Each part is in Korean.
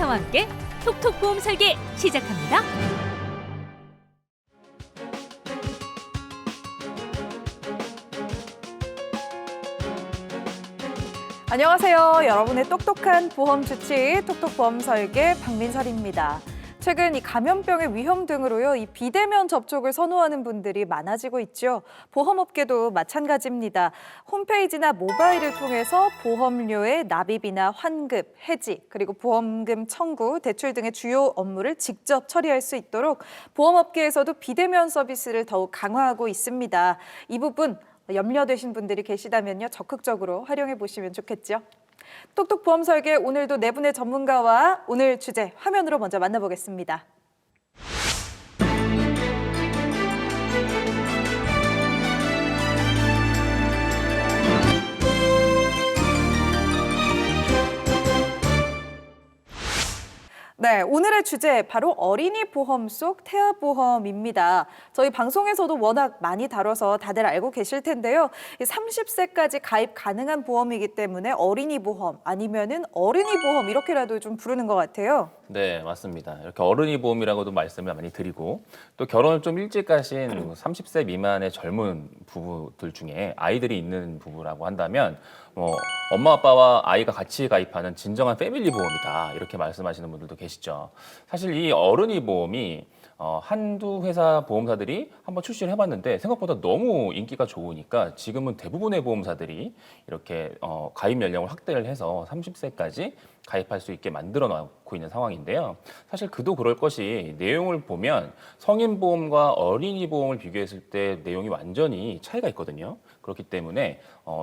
의사와 함께 톡톡 보험 설계 시작합니다. 안녕하세요. 여러분의 똑똑한 보험 주치 톡톡 보험 설계 박민설입니다. 최근 이 감염병의 위험 등으로요, 이 비대면 접촉을 선호하는 분들이 많아지고 있죠. 보험업계도 마찬가지입니다. 홈페이지나 모바일을 통해서 보험료의 납입이나 환급, 해지, 그리고 보험금 청구, 대출 등의 주요 업무를 직접 처리할 수 있도록 보험업계에서도 비대면 서비스를 더욱 강화하고 있습니다. 이 부분 염려되신 분들이 계시다면요, 적극적으로 활용해 보시면 좋겠죠. 톡톡 보험 설계, 오늘도 네 분의 전문가와 오늘 주제 화면으로 먼저 만나보겠습니다. 네, 오늘의 주제 바로 어린이 보험 속 태아보험입니다. 저희 방송에서도 워낙 많이 다뤄서 다들 알고 계실 텐데요. 30세까지 가입 가능한 보험이기 때문에 어린이 보험 아니면은 어른이 보험 이렇게라도 좀 부르는 것 같아요. 네, 맞습니다. 이렇게 어른이 보험이라고도 말씀을 많이 드리고 또 결혼을 좀 일찍 하신 30세 미만의 젊은 부부들 중에 아이들이 있는 부부라고 한다면 엄마 아빠와 아이가 같이 가입하는 진정한 패밀리 보험이다 이렇게 말씀하시는 분들도 계시죠. 사실 이 어른이 보험이 한두 회사 보험사들이 한번 출시를 해봤는데 생각보다 너무 인기가 좋으니까 지금은 대부분의 보험사들이 이렇게 가입 연령을 확대를 해서 30세까지 가입할 수 있게 만들어 놓고 있는 상황인데요. 사실 그도 그럴 것이 내용을 보면 성인 보험과 어린이 보험을 비교했을 때 내용이 완전히 차이가 있거든요. 그렇기 때문에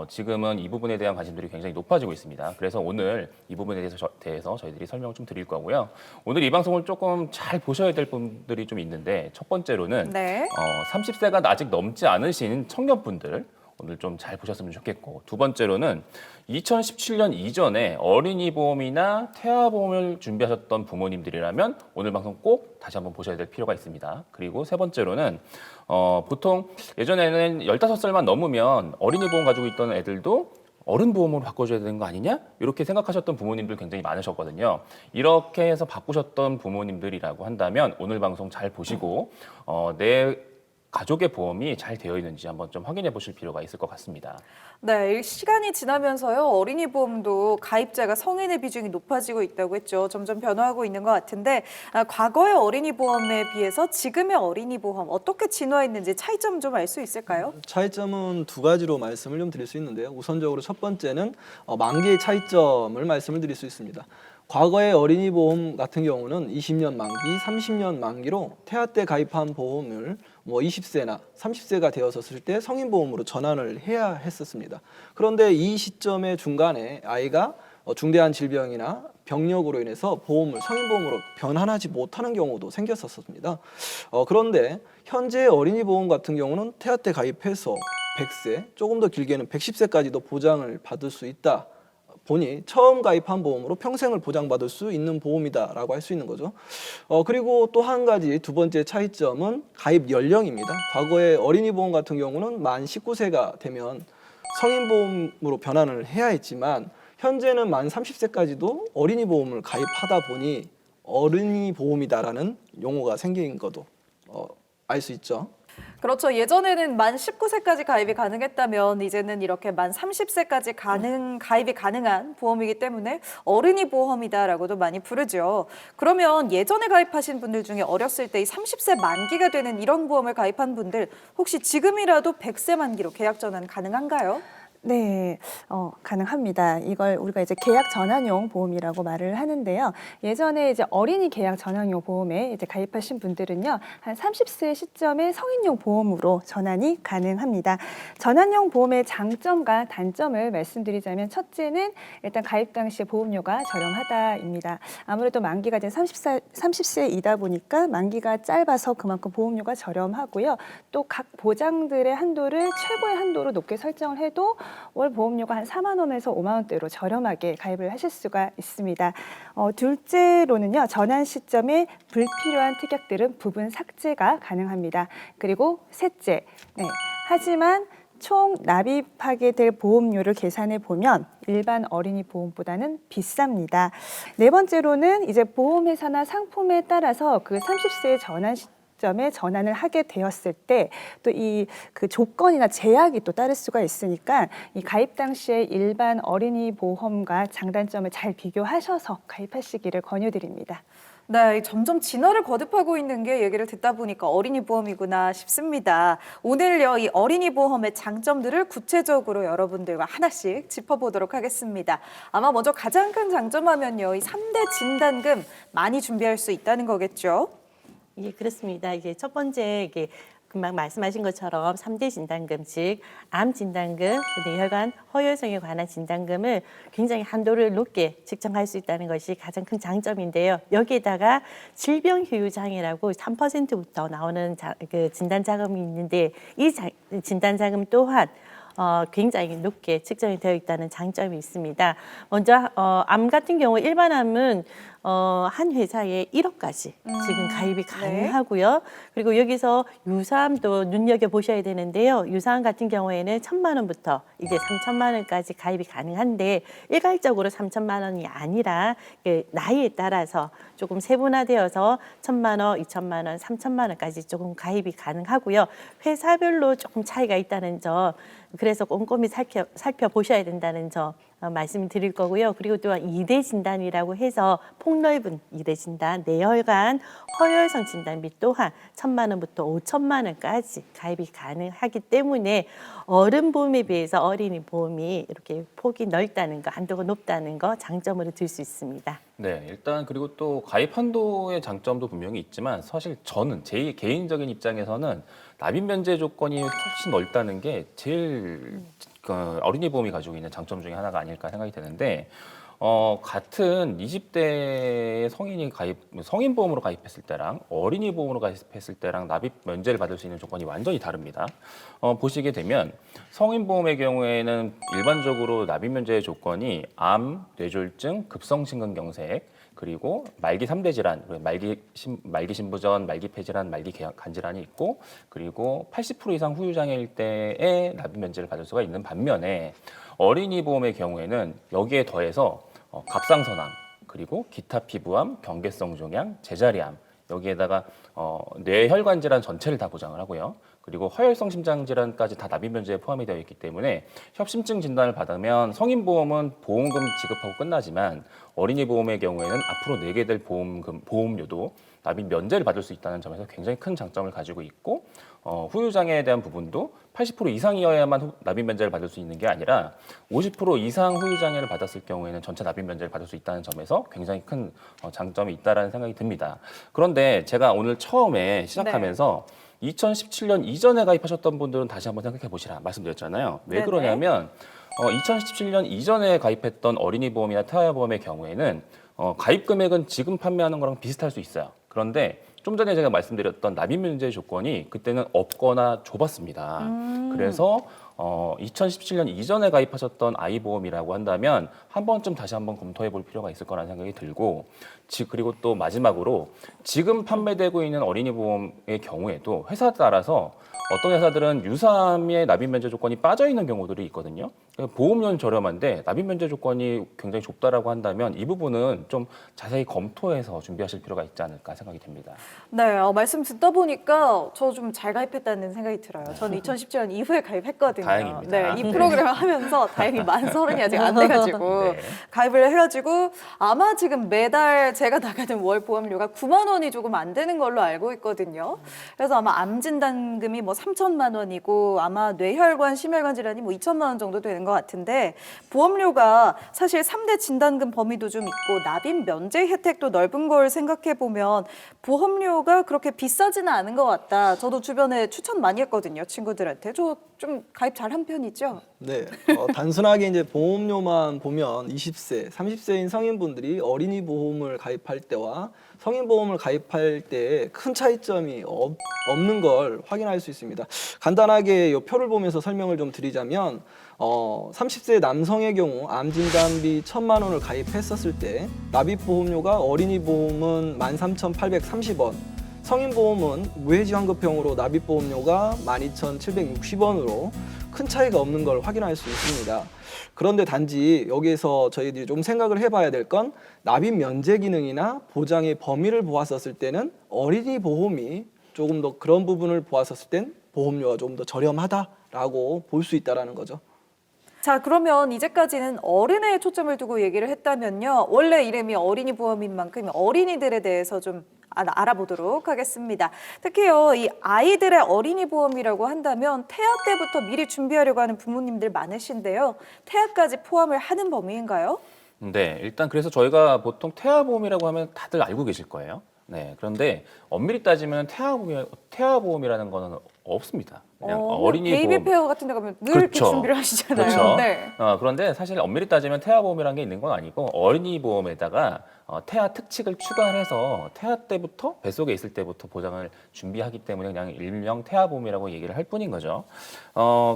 지금은 이 부분에 대한 관심들이 굉장히 높아지고 있습니다. 그래서 오늘 이 부분에 대해서 저희들이 설명을 좀 드릴 거고요. 오늘 이 방송을 조금 잘 보셔야 될 분들이 좀 있는데 첫 번째로는 30세가 아직 넘지 않으신 청년분들 오늘 좀 잘 보셨으면 좋겠고, 두 번째로는 2017년 이전에 어린이 보험이나 태아 보험을 준비하셨던 부모님들이라면 오늘 방송 꼭 다시 한번 보셔야 될 필요가 있습니다. 그리고 세 번째로는 보통 예전에는 15살만 넘으면 어린이 보험 가지고 있던 애들도 어른 보험으로 바꿔줘야 되는 거 아니냐? 이렇게 생각하셨던 부모님들 굉장히 많으셨거든요. 이렇게 해서 바꾸셨던 부모님들이라고 한다면 오늘 방송 잘 보시고 내 가족의 보험이 잘 되어 있는지 한번 좀 확인해 보실 필요가 있을 것 같습니다. 네, 시간이 지나면서요, 어린이 보험도 가입자가 성인의 비중이 높아지고 있다고 했죠. 점점 변화하고 있는 것 같은데, 과거의 어린이 보험에 비해서 지금의 어린이 보험 어떻게 진화했는지 차이점 좀 알 수 있을까요? 차이점은 두 가지로 말씀을 좀 드릴 수 있는데요. 우선적으로 첫 번째는 만기의 차이점을 말씀을 드릴 수 있습니다. 과거의 어린이 보험 같은 경우는 20년 만기, 30년 만기로 태아 때 가입한 보험을 20세나 30세가 되었을 때 성인 보험으로 전환을 해야 했었습니다. 그런데 이 시점의 중간에 아이가 중대한 질병이나 병력으로 인해서 보험을 성인 보험으로 변환하지 못하는 경우도 생겼었습니다. 그런데 현재 어린이 보험 같은 경우는 태아 때 가입해서 100세, 조금 더 길게는 110세까지도 보장을 받을 수 있다 보니 처음 가입한 보험으로 평생을 보장받을 수 있는 보험이다라고 할 수 있는 거죠. 그리고 또 한 가지 두 번째 차이점은 가입 연령입니다. 과거에 어린이 보험 같은 경우는 만 19세가 되면 성인 보험으로 변환을 해야 했지만 현재는 만 30세까지도 어린이 보험을 가입하다 보니 어린이 보험이다라는 용어가 생긴 것도 알 수 있죠. 그렇죠. 예전에는 만 19세까지 가입이 가능했다면 이제는 이렇게 만 30세까지 가입이 가능한 보험이기 때문에 어린이 보험이다라고도 많이 부르죠. 그러면 예전에 가입하신 분들 중에 어렸을 때 이 30세 만기가 되는 이런 보험을 가입한 분들 혹시 지금이라도 100세 만기로 계약 전환 가능한가요? 네, 가능합니다. 이걸 우리가 이제 계약 전환용 보험이라고 말을 하는데요. 예전에 이제 어린이 계약 전환용 보험에 이제 가입하신 분들은요, 한 30세 시점에 성인용 보험으로 전환이 가능합니다. 전환용 보험의 장점과 단점을 말씀드리자면 첫째는 일단 가입 당시 보험료가 저렴하다입니다. 아무래도 만기가 이제 30세이다 보니까 만기가 짧아서 그만큼 보험료가 저렴하고요. 또 각 보장들의 한도를 최고의 한도로 높게 설정을 해도 월 보험료가 한 4만 원에서 5만 원대로 저렴하게 가입을 하실 수가 있습니다. 둘째로는요, 전환 시점에 불필요한 특약들은 부분 삭제가 가능합니다. 그리고 셋째, 하지만 총 납입하게 될 보험료를 계산해 보면 일반 어린이 보험보다는 비쌉니다. 네 번째로는 이제 보험회사나 상품에 따라서 그 30세의 전환 시점에 전환을 하게 되었을 때 또 이 그 조건이나 제약이 또 따를 수가 있으니까 이 가입 당시에 일반 어린이 보험과 장단점을 잘 비교하셔서 가입하시기를 권유드립니다. 네, 점점 진화를 거듭하고 있는 게 얘기를 듣다 보니까 어린이 보험이구나 싶습니다. 오늘요, 이 어린이 보험의 장점들을 구체적으로 여러분들과 하나씩 짚어보도록 하겠습니다. 아마 먼저 가장 큰 장점하면요, 이 3대 진단금 많이 준비할 수 있다는 거겠죠? 예, 그렇습니다. 이게 첫 번째 이게 금방 말씀하신 것처럼 3대 진단금, 즉 암 진단금, 뇌혈관 허혈성에 관한 진단금을 굉장히 한도를 높게 측정할 수 있다는 것이 가장 큰 장점인데요. 여기에다가 질병 휴유 장애라고 3%부터 나오는 그 진단 자금이 있는데 이 진단 자금 또한 굉장히 높게 측정이 되어 있다는 장점이 있습니다. 먼저 암 같은 경우 일반 암은 한 회사에 1억까지 지금 가입이 가능하고요. 그리고 여기서 유사암도 눈여겨보셔야 되는데요. 유사암 같은 경우에는 1,000만 원부터 이제 3,000만 원까지 가입이 가능한데 일괄적으로 3,000만 원이 아니라 나이에 따라서 조금 세분화되어서 1,000만 원, 2,000만 원, 3,000만 원까지 조금 가입이 가능하고요. 회사별로 조금 차이가 있다는 점, 그래서 꼼꼼히 살펴보셔야 된다는 점 말씀드릴 거고요. 그리고 또한 2대 진단이라고 해서 폭넓은 2대 진단, 뇌혈관, 허혈성 진단 및 또한 1,000만 원부터 5천만 원까지 가입이 가능하기 때문에 어른 보험에 비해서 어린이 보험이 이렇게 폭이 넓다는 거, 한도가 높다는 거 장점으로 들 수 있습니다. 네, 일단 그리고 또 가입 한도의 장점도 분명히 있지만 사실 저는 제 개인적인 입장에서는 납입 면제 조건이 훨씬 넓다는 게 제일 어린이 보험이 가지고 있는 장점 중에 하나가 아닐까 생각이 되는데 같은 20대 성인 보험으로 가입했을 때랑 어린이 보험으로 가입했을 때랑 납입 면제를 받을 수 있는 조건이 완전히 다릅니다. 보시게 되면 성인 보험의 경우에는 일반적으로 납입 면제의 조건이 암, 뇌졸중, 급성심근경색 그리고 말기 3대 질환, 말기 신부전, 말기 폐질환, 말기 간질환이 있고 그리고 80% 이상 후유 장애일 때에 납입 면제를 받을 수가 있는 반면에 어린이 보험의 경우에는 여기에 더해서 갑상선암, 그리고 기타 피부암, 경계성 종양, 제자리암 여기에다가 뇌혈관 질환 전체를 다 보장을 하고요. 그리고 허혈성 심장 질환까지 다 납입 면제에 포함이 되어 있기 때문에 협심증 진단을 받으면 성인 보험은 보험금 지급하고 끝나지만 어린이 보험의 경우에는 앞으로 내게 될 보험료도 납입 면제를 받을 수 있다는 점에서 굉장히 큰 장점을 가지고 있고 후유 장애에 대한 부분도 80% 이상이어야만 납입 면제를 받을 수 있는 게 아니라 50% 이상 후유 장애를 받았을 경우에는 전체 납입 면제를 받을 수 있다는 점에서 굉장히 큰 장점이 있다라는 생각이 듭니다. 그런데 제가 오늘 처음에 시작하면서 2017년 이전에 가입하셨던 분들은 다시 한번 생각해 보시라 말씀드렸잖아요. 왜 그러냐면 2017년 이전에 가입했던 어린이 보험이나 태아보험의 경우에는 가입 금액은 지금 판매하는 거랑 비슷할 수 있어요. 그런데 좀 전에 제가 말씀드렸던 납입 면제 조건이 그때는 없거나 좁았습니다. 그래서 2017년 이전에 가입하셨던 아이보험이라고 한다면 한 번쯤 다시 한번 검토해 볼 필요가 있을 거라는 생각이 들고 그리고 또 마지막으로 지금 판매되고 있는 어린이 보험의 경우에도 회사에 따라서 어떤 회사들은 유사암의 납입 면제 조건이 빠져 있는 경우들이 있거든요. 보험료는 저렴한데 납입 면제 조건이 굉장히 좁다라고 한다면 이 부분은 좀 자세히 검토해서 준비하실 필요가 있지 않을까 생각이 됩니다. 네, 말씀 듣다 보니까 저 좀 잘 가입했다는 생각이 들어요. 저는 2017년 이후에 가입했거든요. 다행입니다. 네, 이 프로그램을 하면서 다행히 만 30이 아직 안 돼가지고 네. 가입을 해가지고 아마 지금 매달 제가 나가는 월 보험료가 9만 원이 조금 안 되는 걸로 알고 있거든요. 그래서 아마 암 진단금이 뭐 3천만 원이고 아마 뇌혈관, 심혈관 질환이 뭐 2천만 원 정도 되는 것 같은데 보험료가 사실 3대 진단금 범위도 좀 있고 납입 면제 혜택도 넓은 걸 생각해 보면 보험료가 그렇게 비싸지는 않은 것 같다. 저도 주변에 추천 많이 했거든요, 친구들한테. 저 좀 가입 잘한 편이죠? 네, 단순하게 이제 보험료만 보면 20세, 30세인 성인분들이 어린이 보험을 가입할 때와 성인 보험을 가입할 때 큰 차이점이 없는 걸 확인할 수 있습니다. 간단하게 이 표를 보면서 설명을 좀 드리자면 30세 남성의 경우 암 진단비 1,000만 원을 가입했었을 때 납입 보험료가 어린이 보험은 13,830원, 성인 보험은 무해지환급형으로 납입 보험료가 12,760원으로 큰 차이가 없는 걸 확인할 수 있습니다. 그런데 단지 여기에서 저희들이 좀 생각을 해봐야 될 건 납입 면제 기능이나 보장의 범위를 보았었을 때는 어린이 보험이 조금 더 그런 부분을 보았었을 땐 보험료가 조금 더 저렴하다라고 볼 수 있다라는 거죠. 자, 그러면 이제까지는 어른에 초점을 두고 얘기를 했다면요. 원래 이름이 어린이 보험인 만큼 어린이들에 대해서 좀 알아보도록 하겠습니다. 특히요, 이 아이들의 어린이 보험이라고 한다면 태아 때부터 미리 준비하려고 하는 부모님들 많으신데요. 태아까지 포함을 하는 범위인가요? 네, 일단 그래서 저희가 보통 태아보험이라고 하면 다들 알고 계실 거예요. 네, 그런데 엄밀히 따지면 태아보험이라는 거는 없습니다. 그냥 어린이 베이비 보험. 페어 같은 데 가면 늘 이렇게 그렇죠. 준비를 하시잖아요. 그렇죠. 네. 그런데 사실 엄밀히 따지면 태아보험이라는 게 있는 건 아니고 어린이 보험에다가 태아 특칙을 추가해서 태아 때부터 뱃속에 있을 때부터 보장을 준비하기 때문에 그냥 일명 태아보험이라고 얘기를 할 뿐인 거죠.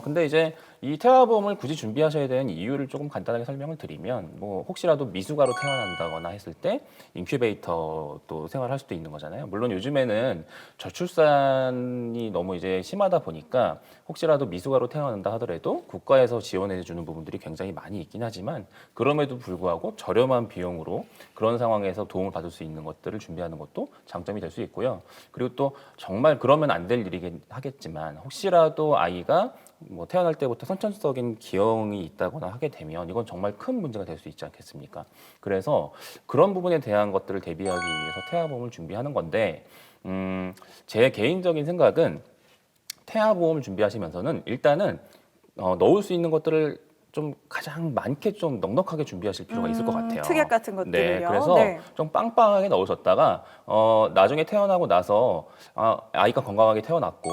근데 이제 이 태아보험을 굳이 준비하셔야 되는 이유를 조금 간단하게 설명을 드리면 뭐 혹시라도 미숙아로 태어난다거나 했을 때 인큐베이터도 생활할 수도 있는 거잖아요. 물론 요즘에는 저출산이 너무 이제 심하다 보니까 혹시라도 미숙아로 태어난다 하더라도 국가에서 지원해 주는 부분들이 굉장히 많이 있긴 하지만 그럼에도 불구하고 저렴한 비용으로 그런 상황에서 도움을 받을 수 있는 것들을 준비하는 것도 장점이 될 수 있고요. 그리고 또 정말 그러면 안 될 일이긴 하겠지만 혹시라도 아이가 뭐 태어날 때부터 선천적인 기형이 있다거나 하게 되면 이건 정말 큰 문제가 될 수 있지 않겠습니까? 그래서 그런 부분에 대한 것들을 대비하기 위해서 태아보험을 준비하는 건데 제 개인적인 생각은 태아보험을 준비하시면서는 일단은 넣을 수 있는 것들을 좀 가장 많게 좀 넉넉하게 준비하실 필요가 있을 것 같아요. 특약 같은 것들을요. 네, 그래서 네. 좀 빵빵하게 넣으셨다가 나중에 태어나고 나서 아이가 건강하게 태어났고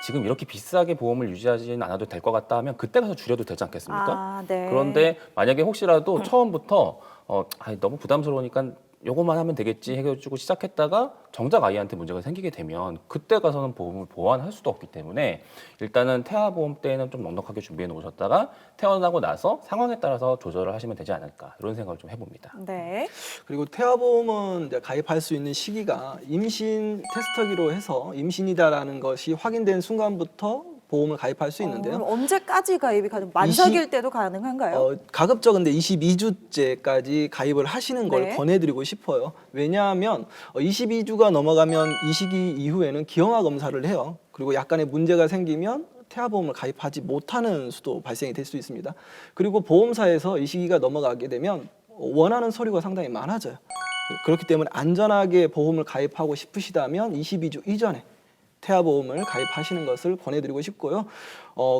지금 이렇게 비싸게 보험을 유지하지는 않아도 될 것 같다 하면 그때 가서 줄여도 되지 않겠습니까? 네. 그런데 만약에 혹시라도 처음부터 너무 부담스러우니까 요것만 하면 되겠지 해가지고 시작했다가 정작 아이한테 문제가 생기게 되면 그때 가서는 보험을 보완할 수도 없기 때문에 일단은 태아보험 때는 좀 넉넉하게 준비해 놓으셨다가 태어나고 나서 상황에 따라서 조절을 하시면 되지 않을까 이런 생각을 좀 해봅니다. 네. 그리고 태아보험은 이제 가입할 수 있는 시기가 임신 테스트기로 해서 임신이다라는 것이 확인된 순간부터 보험을 가입할 수 있는데요. 그럼 언제까지 가입이 가능? 만삭일 때도 가능한가요? 가급적 근데 22주째까지 가입을 하시는 걸 네. 권해드리고 싶어요. 왜냐하면 22주가 넘어가면 이 시기 이후에는 기형아 검사를 해요. 그리고 약간의 문제가 생기면 태아보험을 가입하지 못하는 수도 발생이 될 수 있습니다. 그리고 보험사에서 이 시기가 넘어가게 되면 원하는 서류가 상당히 많아져요. 그렇기 때문에 안전하게 보험을 가입하고 싶으시다면 22주 이전에 태아보험을 가입하시는 것을 권해드리고 싶고요.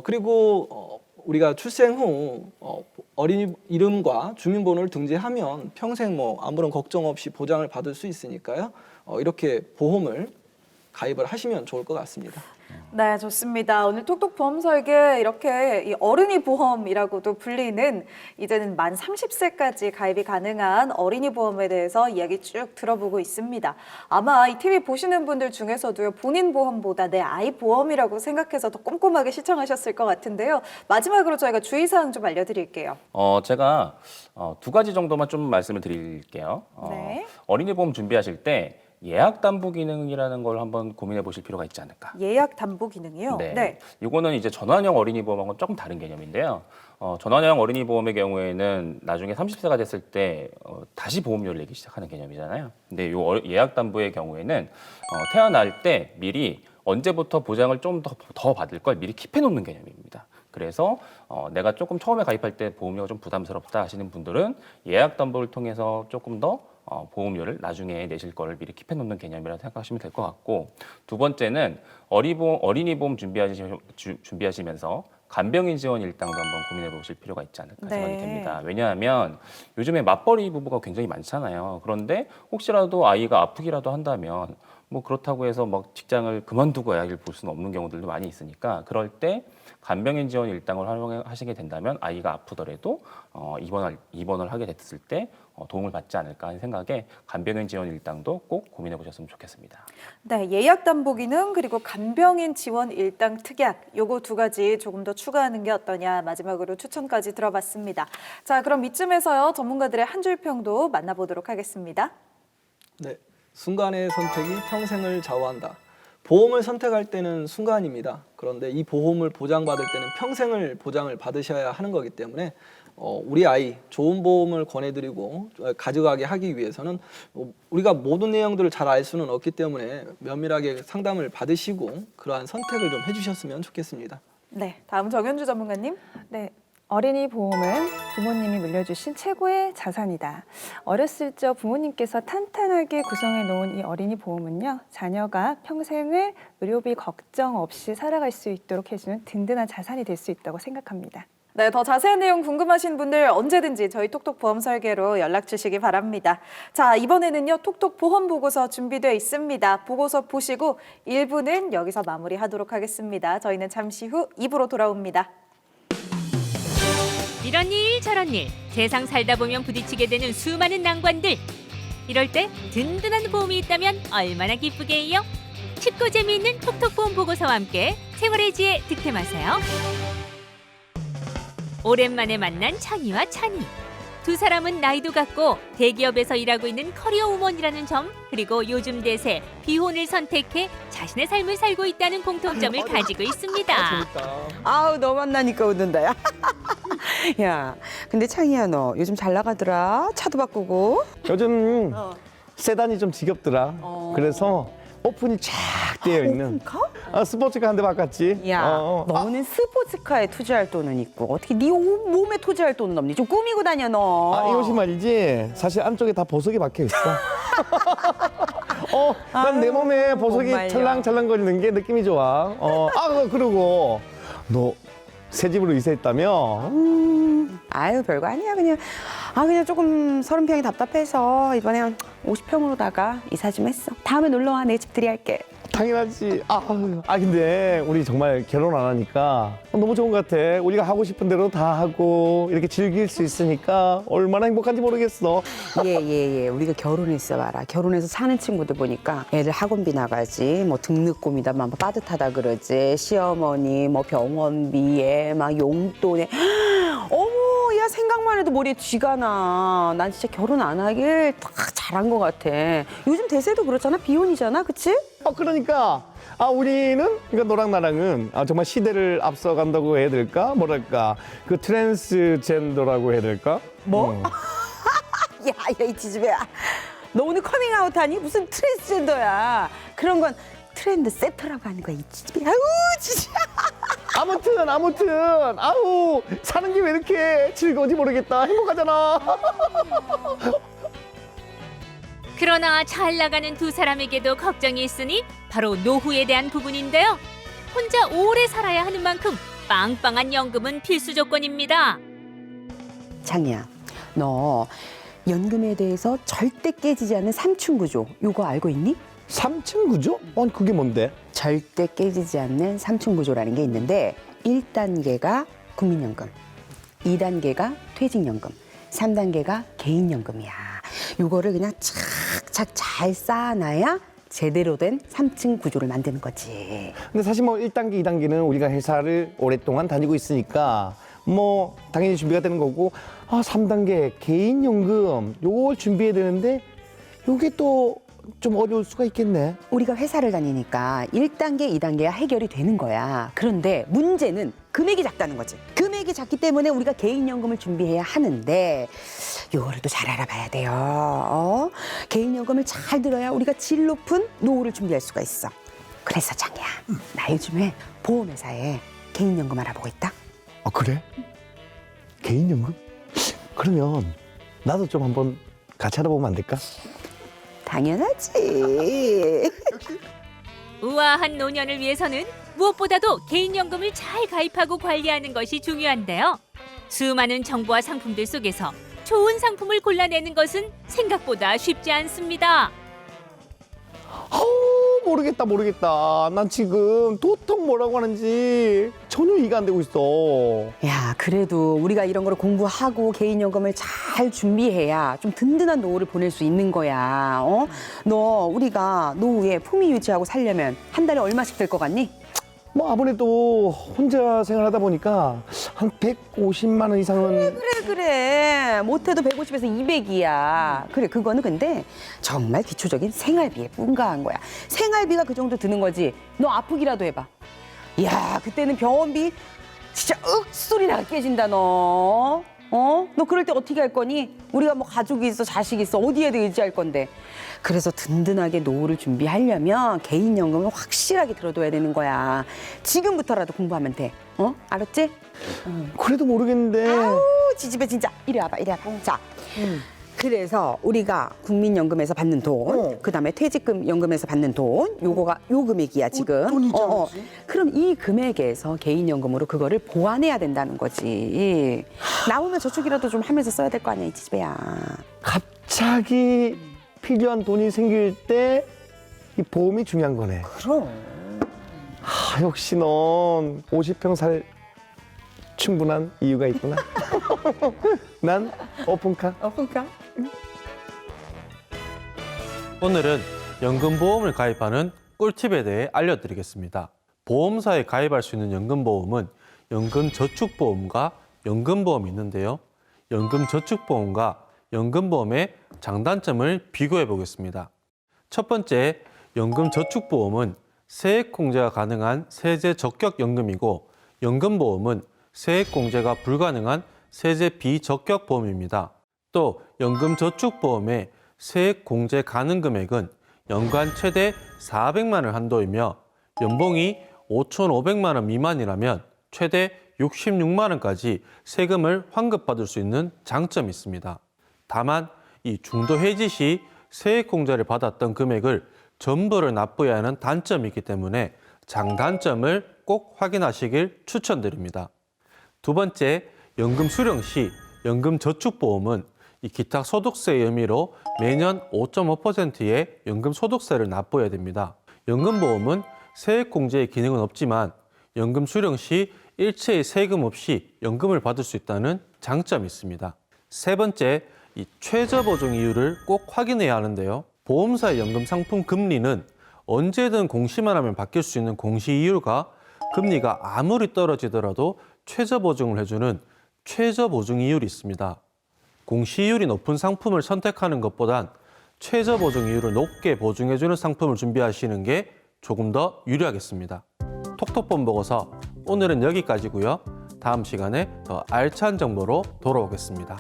그리고 우리가 출생 후 어린이 이름과 주민번호를 등재하면 평생 뭐 아무런 걱정 없이 보장을 받을 수 있으니까요. 이렇게 보험을 가입을 하시면 좋을 것 같습니다. 네, 좋습니다. 오늘 톡톡 보험 설계 이렇게 이 어린이 보험이라고도 불리는 이제는 만 30세까지 가입이 가능한 어린이 보험에 대해서 이야기 쭉 들어보고 있습니다. 아마 이 TV 보시는 분들 중에서도요, 본인 보험보다 내 아이 보험이라고 생각해서 더 꼼꼼하게 시청하셨을 것 같은데요. 마지막으로 저희가 주의사항 좀 알려드릴게요. 제가 두 가지 정도만 좀 말씀을 드릴게요. 네. 어린이 보험 준비하실 때 예약 담보 기능이라는 걸 한번 고민해 보실 필요가 있지 않을까. 예약 담보 기능이요? 네. 이거는 이제 전환형 어린이 보험하고는 조금 다른 개념인데요. 전환형 어린이 보험의 경우에는 나중에 30세가 됐을 때 다시 보험료를 내기 시작하는 개념이잖아요. 근데 요 예약 담보의 경우에는 태어날 때 미리 언제부터 보장을 좀 더 받을 걸 미리 킵해 놓는 개념입니다. 그래서 내가 조금 처음에 가입할 때 보험료가 좀 부담스럽다 하시는 분들은 예약 담보를 통해서 조금 더 보험료를 나중에 내실 거를 미리 킵해 놓는 개념이라고 생각하시면 될 것 같고, 두 번째는 어린이 보험 준비하시면서 간병인 지원 일당도 한번 고민해 보실 필요가 있지 않을까 생각이 됩니다. 왜냐하면 요즘에 맞벌이 부부가 굉장히 많잖아요. 그런데 혹시라도 아이가 아프기라도 한다면 뭐 그렇다고 해서 막 직장을 그만두고 아이를 볼 수는 없는 경우들도 많이 있으니까 그럴 때 간병인 지원 일당을 활용하시게 된다면 아이가 아프더라도 입원을 하게 됐을 때 도움을 받지 않을까 하는 생각에 간병인 지원 일당도 꼭 고민해 보셨으면 좋겠습니다. 네, 예약 담보 기능 그리고 간병인 지원 일당 특약 요거 두 가지 조금 더 추가하는 게 어떠냐 마지막으로 추천까지 들어봤습니다. 자, 그럼 이쯤에서요 전문가들의 한 줄 평도 만나보도록 하겠습니다. 네, 순간의 선택이 평생을 좌우한다. 보험을 선택할 때는 순간입니다. 그런데 이 보험을 보장받을 때는 평생을 보장을 받으셔야 하는 거기 때문에 우리 아이 좋은 보험을 권해드리고 가져가게 하기 위해서는 우리가 모든 내용들을 잘 알 수는 없기 때문에 면밀하게 상담을 받으시고 그러한 선택을 좀 해주셨으면 좋겠습니다. 네, 다음 정현주 전문가님. 네. 어린이 보험은 부모님이 물려주신 최고의 자산이다. 어렸을 적 부모님께서 탄탄하게 구성해 놓은 이 어린이 보험은요, 자녀가 평생을 의료비 걱정 없이 살아갈 수 있도록 해주는 든든한 자산이 될 수 있다고 생각합니다. 네, 더 자세한 내용 궁금하신 분들 언제든지 저희 톡톡 보험 설계로 연락 주시기 바랍니다. 자, 이번에는요, 톡톡 보험 보고서 준비되어 있습니다. 보고서 보시고 1부는 여기서 마무리하도록 하겠습니다. 저희는 잠시 후 2부로 돌아옵니다. 이런 일 저런 일 세상 살다 보면 부딪히게 되는 수많은 난관들. 이럴 때 든든한 보험이 있다면 얼마나 기쁘게요. 쉽고 재미있는 톡톡 보험 보고서와 함께 생활의 지혜 득템하세요. 오랜만에 만난 창희와 찬희. 두 사람은 나이도 같고 대기업에서 일하고 있는 커리어 우먼이라는 점, 그리고 요즘 대세 비혼을 선택해 자신의 삶을 살고 있다는 공통점을 가지고 있습니다. 아우 너 만나니까 웃는다 야. 야 근데 창희야 너 요즘 잘 나가더라. 차도 바꾸고. 요즘 세단이 좀 지겹더라. 그래서 오픈이 쫙 되어 있는 스포츠카 한 대 바꿨지. 야 너는 스포츠카에 투자할 돈은 있고 어떻게 네 몸에 투자할 돈은 없니? 좀 꾸미고 다녀 너. 이것이 말이지. 사실 안쪽에 다 보석이 박혀 있어. 난 내 몸에 보석이 정말요. 찰랑찰랑거리는 게 느낌이 좋아. 그리고 너 새 집으로 이사했다며? 아유 별거 아니야 그냥 조금 30평이 답답해서 이번에 한 50평으로다가 이사 좀 했어. 다음에 놀러와 내 집들이 할게. 당연하지. 근데 우리 정말 결혼 안 하니까 너무 좋은 것 같아. 우리가 하고 싶은 대로 다 하고 이렇게 즐길 수 있으니까 얼마나 행복한지 모르겠어. 예. 우리가 결혼했어 봐라. 결혼해서 사는 친구들 보니까 애들 학원비 나가지, 뭐 등록금이다, 막 빠듯하다 그러지. 시어머니, 뭐 병원비에, 막 용돈에. 어머, 야 생각만 해도 머리에 쥐가 나. 난 진짜 결혼 안 하길 딱 잘한 것 같아. 요즘 대세도 그렇잖아. 비혼이잖아, 그치? 그러니까 우리는 그러니까 너랑 나랑은 정말 시대를 앞서간다고 해야 될까? 뭐랄까 그 트랜스젠더라고 해야 될까? 뭐? 야, 이 지지배야. 너 오늘 커밍아웃 하니? 무슨 트랜스젠더야. 그런 건 트렌드 세터라고 하는 거야, 이 지지배야. 아우, 진짜. 아무튼 사는 게 왜 이렇게 즐거운지 모르겠다. 행복하잖아. 그러나 잘 나가는 두 사람에게도 걱정이 있으니 바로 노후에 대한 부분인데요. 혼자 오래 살아야 하는 만큼 빵빵한 연금은 필수 조건입니다. 장이야, 너 연금에 대해서 절대 깨지지 않는 삼층구조 요거 알고 있니? 3층 구조? 그게 뭔데? 절대 깨지지 않는 삼층구조라는 게 있는데 1단계가 국민연금, 2단계가 퇴직연금, 3단계가 개인연금이야. 요거를 그냥 착착 잘 쌓아놔야 제대로 된 3층 구조를 만드는 거지. 근데 사실 뭐 1단계, 2단계는 우리가 회사를 오랫동안 다니고 있으니까 뭐 당연히 준비가 되는 거고 3단계 개인연금 요걸 준비해야 되는데 요게 또 좀 어려울 수가 있겠네. 우리가 회사를 다니니까 1단계, 2단계가 해결이 되는 거야. 그런데 문제는 금액이 작다는 거지. 금액이 작기 때문에 우리가 개인연금을 준비해야 하는데 요거를 또 잘 알아봐야 돼요. 개인연금을 잘 들어야 우리가 질 높은 노후를 준비할 수가 있어. 그래서 장이야, 나 요즘에 보험회사에 개인연금 알아보고 있다. 그래? 개인연금? 그러면 나도 좀 한번 같이 알아보면 안 될까? 당연하지. 우아한 노년을 위해서는 무엇보다도 개인연금을 잘 가입하고 관리하는 것이 중요한데요. 수많은 정보와 상품들 속에서 좋은 상품을 골라내는 것은 생각보다 쉽지 않습니다. 모르겠다. 난 지금 도통 뭐라고 하는지 전혀 이해가 안 되고 있어. 야, 그래도 우리가 이런 거를 공부하고 개인연금을 잘 준비해야 좀 든든한 노후를 보낼 수 있는 거야. 너 우리가 노후에 품위 유지하고 살려면 한 달에 얼마씩 될 것 같니? 뭐 아무래도 혼자 생활하다 보니까 한 150만 원 이상은 그래. 못해도 150에서 200이야. 그래, 그거는 근데 정말 기초적인 생활비에 불과한 거야. 생활비가 그 정도 드는 거지. 너 아프기라도 해봐. 야, 그때는 병원비 진짜 소리나가 깨진다, 너. 너 그럴 때 어떻게 할 거니? 우리가 뭐 가족이 있어, 자식이 있어, 어디에 의지할 건데. 그래서 든든하게 노후를 준비하려면 개인연금을 확실하게 들어둬야 되는 거야. 지금부터라도 공부하면 돼. 알았지? 그래도 모르겠는데 아우, 지집애 진짜. 이리 와봐. 자, 그래서 우리가 국민연금에서 받는 돈, 그다음에 퇴직금연금에서 받는 돈, 요 금액이야 지금. 돈이죠. 그럼 이 금액에서 개인연금으로 그거를 보완해야 된다는 거지. 나오면 저축이라도 좀 하면서 써야 될 거 아니야, 이 지집애야. 갑자기 필요한 돈이 생길 때 이 보험이 중요한 거네. 그럼. 역시 넌 50평 살 충분한 이유가 있구나. 난 오픈카. 오늘은 연금보험을 가입하는 꿀팁에 대해 알려드리겠습니다. 보험사에 가입할 수 있는 연금보험은 연금저축보험과 연금보험이 있는데요. 연금저축보험과 연금보험의 장단점을 비교해 보겠습니다. 첫 번째, 연금저축보험은 세액공제가 가능한 세제 적격 연금이고, 연금보험은 세액공제가 불가능한 세제 비적격 보험입니다. 또 연금저축보험의 세액공제 가능 금액은 연간 최대 400만 원 한도이며, 연봉이 5,500만 원 미만이라면 최대 66만 원까지 세금을 환급받을 수 있는 장점이 있습니다. 다만 이 중도 해지 시 세액공제를 받았던 금액을 전부를 납부해야 하는 단점이 있기 때문에 장단점을 꼭 확인하시길 추천드립니다. 두 번째, 연금 수령 시 연금저축보험은 이 기타 소득세의 의미로 매년 5.5%의 연금소득세를 납부해야 됩니다. 연금보험은 세액공제의 기능은 없지만 연금 수령 시 일체의 세금 없이 연금을 받을 수 있다는 장점이 있습니다. 세 번째, 이 최저보증 이율을 꼭 확인해야 하는데요. 보험사의 연금 상품 금리는 언제든 공시만 하면 바뀔 수 있는 공시 이율과 금리가 아무리 떨어지더라도 최저보증을 해주는 최저보증 이율이 있습니다. 공시이율이 높은 상품을 선택하는 것보단 최저보증 이율을 높게 보증해주는 상품을 준비하시는 게 조금 더 유리하겠습니다. 톡톡본 보고서 오늘은 여기까지고요. 다음 시간에 더 알찬 정보로 돌아오겠습니다.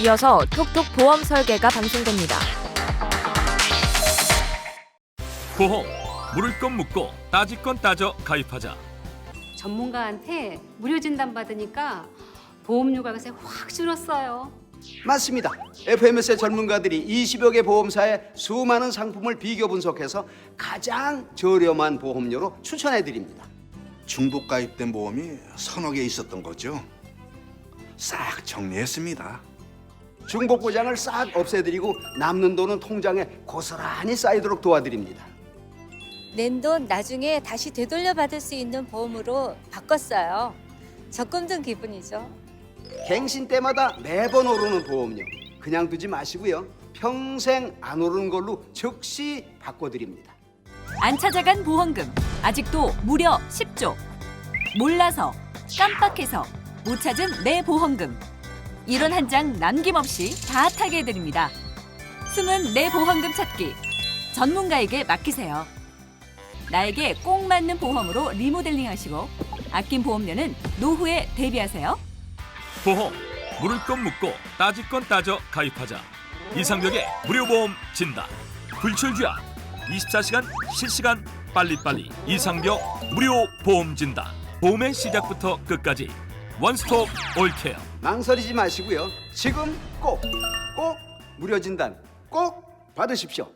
이어서 톡톡 보험 설계가 방송됩니다. 보험, 물을 건 묻고 따질 건 따져 가입하자. 전문가한테 무료 진단 받으니까 보험료가 그새 확 줄었어요. 맞습니다. FMS의 전문가들이 20여 개 보험사의 수많은 상품을 비교 분석해서 가장 저렴한 보험료로 추천해드립니다. 중복 가입된 보험이 서너 개 있었던 거죠. 싹 정리했습니다. 중복 보장을 싹 없애드리고 남는 돈은 통장에 고스란히 쌓이도록 도와드립니다. 낸 돈 나중에 다시 되돌려 받을 수 있는 보험으로 바꿨어요. 적금 든 기분이죠. 갱신 때마다 매번 오르는 보험료 그냥 두지 마시고요. 평생 안 오르는 걸로 즉시 바꿔드립니다. 안 찾아간 보험금 아직도 무려 10조. 몰라서, 깜빡해서 못 찾은 내 보험금. 이론 한 장 남김없이 다 타게 해드립니다. 숨은 내 보험금 찾기. 전문가에게 맡기세요. 나에게 꼭 맞는 보험으로 리모델링 하시고 아낀 보험료는 노후에 대비하세요. 보험, 물을 건 묻고 따질 건 따져 가입하자. 이상벽의 무료보험 진단. 불철주야 24시간 실시간 빨리빨리 이상벽 무료 보험 진단. 보험의 시작부터 끝까지 원스톱 올케어. 망설이지 마시고요. 지금 꼭 무료 진단 꼭 받으십시오.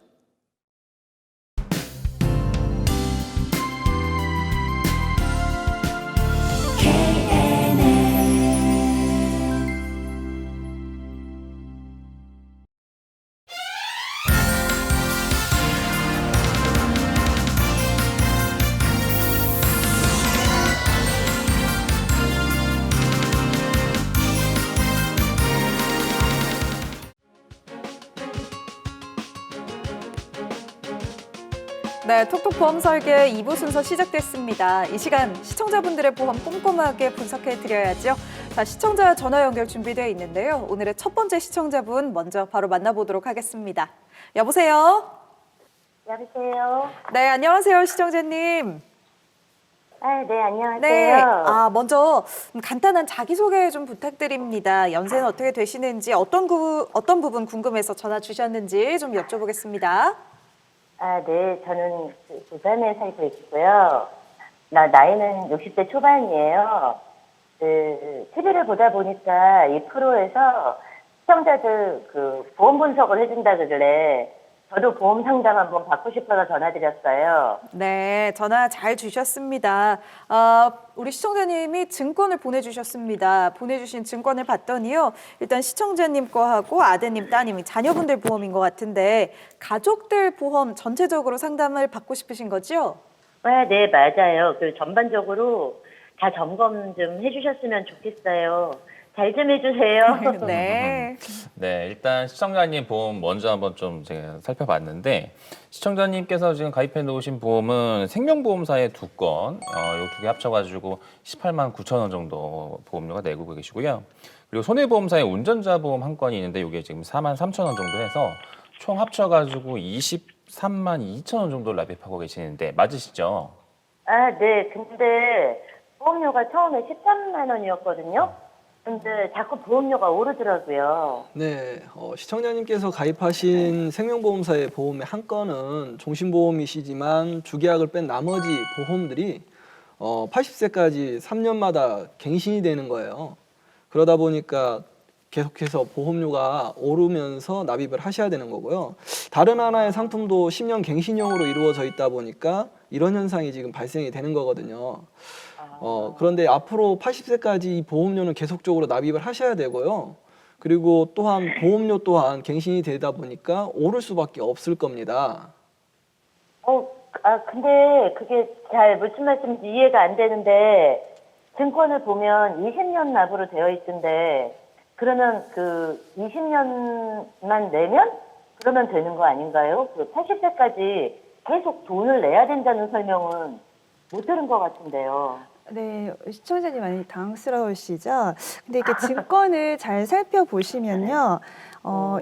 네, 톡톡 보험 설계 2부 순서 시작됐습니다. 이 시간 시청자분들의 보험 꼼꼼하게 분석해드려야죠. 자, 시청자 전화 연결 준비되어 있는데요. 오늘의 첫 번째 시청자분 먼저 바로 만나보도록 하겠습니다. 여보세요? 여보세요? 네, 안녕하세요, 시청자님. 네, 안녕하세요. 네, 먼저 간단한 자기소개 좀 부탁드립니다. 연세는 어떻게 되시는지, 어떤 부분 궁금해서 전화 주셨는지 좀 여쭤보겠습니다. 네, 저는 부산에 살고 있고요. 나이는 60대 초반이에요. TV를 보다 보니까 이 프로에서 시청자들 보험 분석을 해준다 그러길래 저도 보험 상담 한번 받고 싶어서 전화드렸어요. 네, 전화 잘 주셨습니다. 우리 시청자님이 증권을 보내주셨습니다. 보내주신 증권을 봤더니요. 일단 시청자님 거하고 아드님, 따님, 자녀분들 보험인 것 같은데 가족들 보험 전체적으로 상담을 받고 싶으신 거죠? 네, 맞아요. 전반적으로 다 점검 좀 해주셨으면 좋겠어요. 잘 좀 해주세요. 네. 네, 일단 시청자님 보험 먼저 한번 좀 제가 살펴봤는데 시청자님께서 지금 가입해 놓으신 보험은 생명보험사의 2건, 이 2개 합쳐가지고 18만 9천 원 정도 보험료가 내고 계시고요. 그리고 손해보험사의 운전자 보험 1건이 있는데 이게 지금 4만 3천 원 정도 해서 총 합쳐가지고 23만 2천 원 정도 납입하고 계시는데 맞으시죠? 네. 근데 보험료가 처음에 13만 원이었거든요. 근데 자꾸 보험료가 오르더라고요. 네, 시청자님께서 가입하신 생명보험사의 보험의 한 건은 종신보험이시지만 주계약을 뺀 나머지 보험들이 80세까지 3년마다 갱신이 되는 거예요. 그러다 보니까 계속해서 보험료가 오르면서 납입을 하셔야 되는 거고요. 다른 하나의 상품도 10년 갱신형으로 이루어져 있다 보니까 이런 현상이 지금 발생이 되는 거거든요. 그런데 앞으로 80세까지 이 보험료는 계속적으로 납입을 하셔야 되고요. 그리고 또한 보험료 또한 갱신이 되다 보니까 오를 수밖에 없을 겁니다. 근데 그게 잘 무슨 말씀인지 이해가 안 되는데 증권을 보면 20년 납으로 되어 있던데 그러면 20년만 내면 그러면 되는 거 아닌가요? 80세까지 계속 돈을 내야 된다는 설명은 못 들은 것 같은데요. 네, 시청자님 많이 당황스러우시죠? 근데 이게 증권을 잘 살펴보시면요.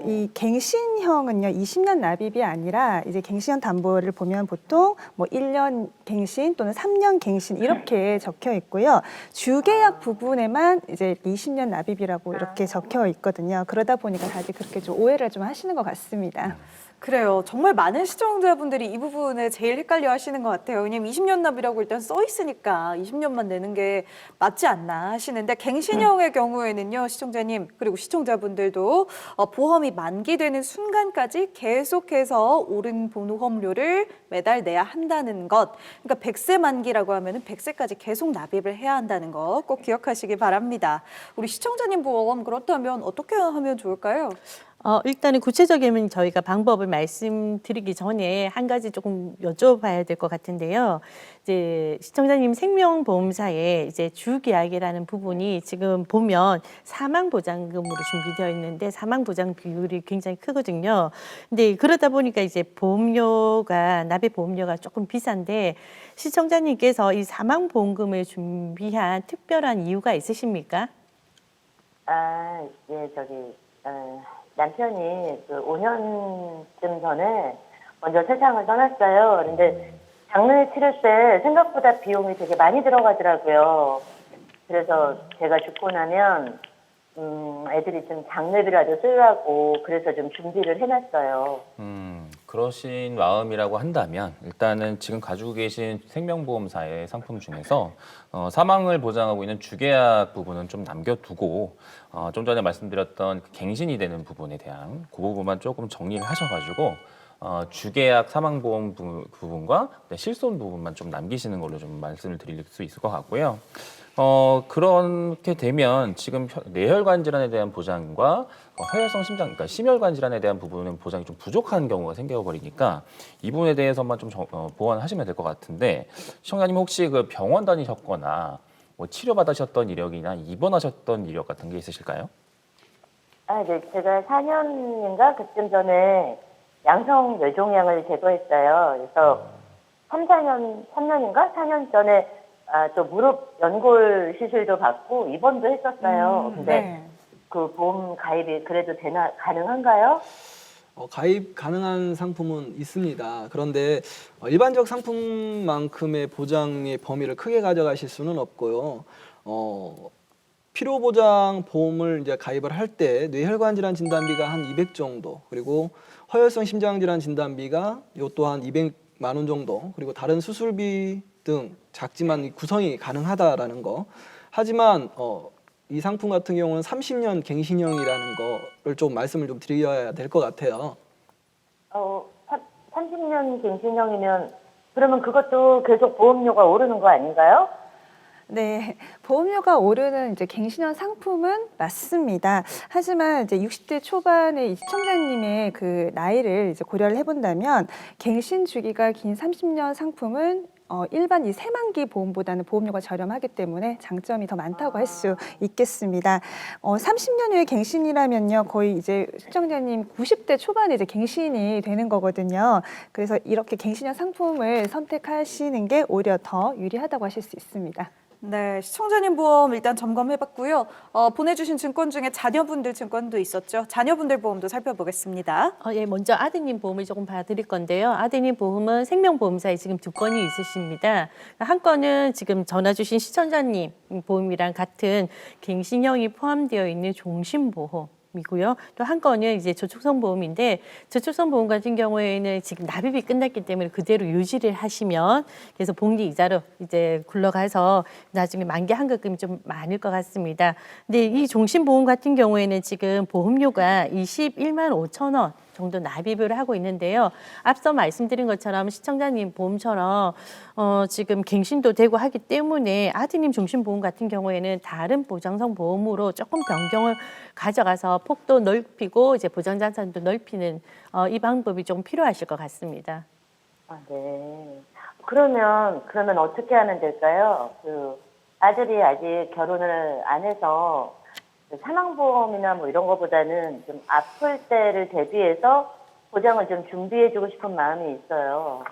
이 갱신형은요, 20년 납입이 아니라 이제 갱신형 담보를 보면 보통 뭐 1년 갱신 또는 3년 갱신 이렇게 적혀 있고요. 주계약 부분에만 이제 20년 납입이라고 이렇게 적혀 있거든요. 그러다 보니까 다들 그렇게 좀 오해를 좀 하시는 것 같습니다. 그래요. 정말 많은 시청자분들이 이 부분에 제일 헷갈려 하시는 것 같아요. 왜냐면 20년 납이라고 일단 써 있으니까 20년만 내는 게 맞지 않나 하시는데 갱신형의 경우에는요, 시청자님 그리고 시청자분들도 보험이 만기되는 순간까지 계속해서 오른 보험료를 매달 내야 한다는 것. 그러니까 100세 만기라고 하면은 100세까지 계속 납입을 해야 한다는 거 꼭 기억하시기 바랍니다. 우리 시청자님 보험 그렇다면 어떻게 하면 좋을까요? 일단은 구체적인 저희가 방법을 말씀드리기 전에 한 가지 조금 여쭤봐야 될 것 같은데요. 이제 시청자님 생명보험사에 이제 주계약이라는 부분이 지금 보면 사망보장금으로 준비되어 있는데 사망보장 비율이 굉장히 크거든요. 근데 그러다 보니까 이제 보험료가 납입 보험료가 조금 비싼데 시청자님께서 이 사망보험금을 준비한 특별한 이유가 있으십니까? 예, 남편이 5년쯤 전에 먼저 세상을 떠났어요. 그런데 장례 치를 때 생각보다 비용이 되게 많이 들어가더라고요. 그래서 제가 죽고 나면 애들이 좀 장례비라도 쓰려고 그래서 좀 준비를 해놨어요. 그러신 마음이라고 한다면 일단은 지금 가지고 계신 생명보험사의 상품 중에서 사망을 보장하고 있는 주계약 부분은 좀 남겨두고 좀 전에 말씀드렸던 갱신이 되는 부분에 대한 그 부분만 조금 정리를 하셔가지고 주계약 사망보험 부분과 실손 부분만 좀 남기시는 걸로 좀 말씀을 드릴 수 있을 것 같고요. 그렇게 되면 지금 뇌혈관 질환에 대한 보장과 허혈성 심장, 그러니까 심혈관 질환에 대한 부분은 보장이 좀 부족한 경우가 생겨버리니까 이 부분에 대해서만 좀 보완하시면 될 것 같은데 시청자님 혹시 그 병원 다니셨거나 뭐 치료받으셨던 이력이나 입원하셨던 이력 같은 게 있으실까요? 네, 제가 4년인가 그쯤 전에 양성 뇌종양을 제거했어요. 그래서 3년인가 4년 전에 또 무릎 연골 시술도 받고 입원도 했었어요. 근데 네. 그 보험 가입이 그래도 가능한가요? 가입 가능한 상품은 있습니다. 그런데 일반적 상품만큼의 보장의 범위를 크게 가져가실 수는 없고요. 필요보장 보험을 이제 가입을 할 때 뇌혈관 질환 진단비가 한 200 정도, 그리고 허혈성 심장 질환 진단비가 요 또한 200만 원 정도, 그리고 다른 수술비 등 작지만 구성이 가능하다라는 거. 하지만 이 상품 같은 경우는 30년 갱신형이라는 거를 좀 말씀을 좀 드려야 될 것 같아요. 30년 갱신형이면 그러면 그것도 계속 보험료가 오르는 거 아닌가요? 네, 보험료가 오르는 이제 갱신형 상품은 맞습니다. 하지만 이제 60대 초반의 이 시청자님의 그 나이를 이제 고려를 해본다면 갱신 주기가 긴 30년 상품은 일반 이 새만기 보험보다는 보험료가 저렴하기 때문에 장점이 더 많다고 할 수 있겠습니다. 30년 후에 갱신이라면요, 거의 이제 시청자님 90대 초반에 이제 갱신이 되는 거거든요. 그래서 이렇게 갱신형 상품을 선택하시는 게 오히려 더 유리하다고 하실 수 있습니다. 네, 시청자님 보험 일단 점검해봤고요. 보내주신 증권 중에 자녀분들 증권도 있었죠. 자녀분들 보험도 살펴보겠습니다. 예, 먼저 아드님 보험을 조금 봐드릴 건데요. 아드님 보험은 생명보험사에 지금 2건이 있으십니다. 한 건은 지금 전화 주신 시청자님 보험이랑 같은 갱신형이 포함되어 있는 종신보험. 이고요. 또 한 건은 이제 저축성 보험인데, 저축성 보험 같은 경우에는 지금 납입이 끝났기 때문에 그대로 유지를 하시면, 그래서 복리 이자로 이제 굴러가서 나중에 만기 환급금이 좀 많을 것 같습니다. 근데 이 종신 보험 같은 경우에는 지금 보험료가 21만 5천 원 정도 납입을 하고 있는데요. 앞서 말씀드린 것처럼 시청자님 보험처럼 지금 갱신도 되고 하기 때문에 아드님 종신보험 같은 경우에는 다른 보장성 보험으로 조금 변경을 가져가서 폭도 넓히고 이제 보장자산도 넓히는 이 방법이 좀 필요하실 것 같습니다. 네. 그러면 어떻게 하면 될까요? 그 아들이 아직 결혼을 안 해서 사망보험이나 뭐 이런 거보다는 좀 아플 때를 대비해서 보장을 좀 준비해주고 싶은 마음이 있어요.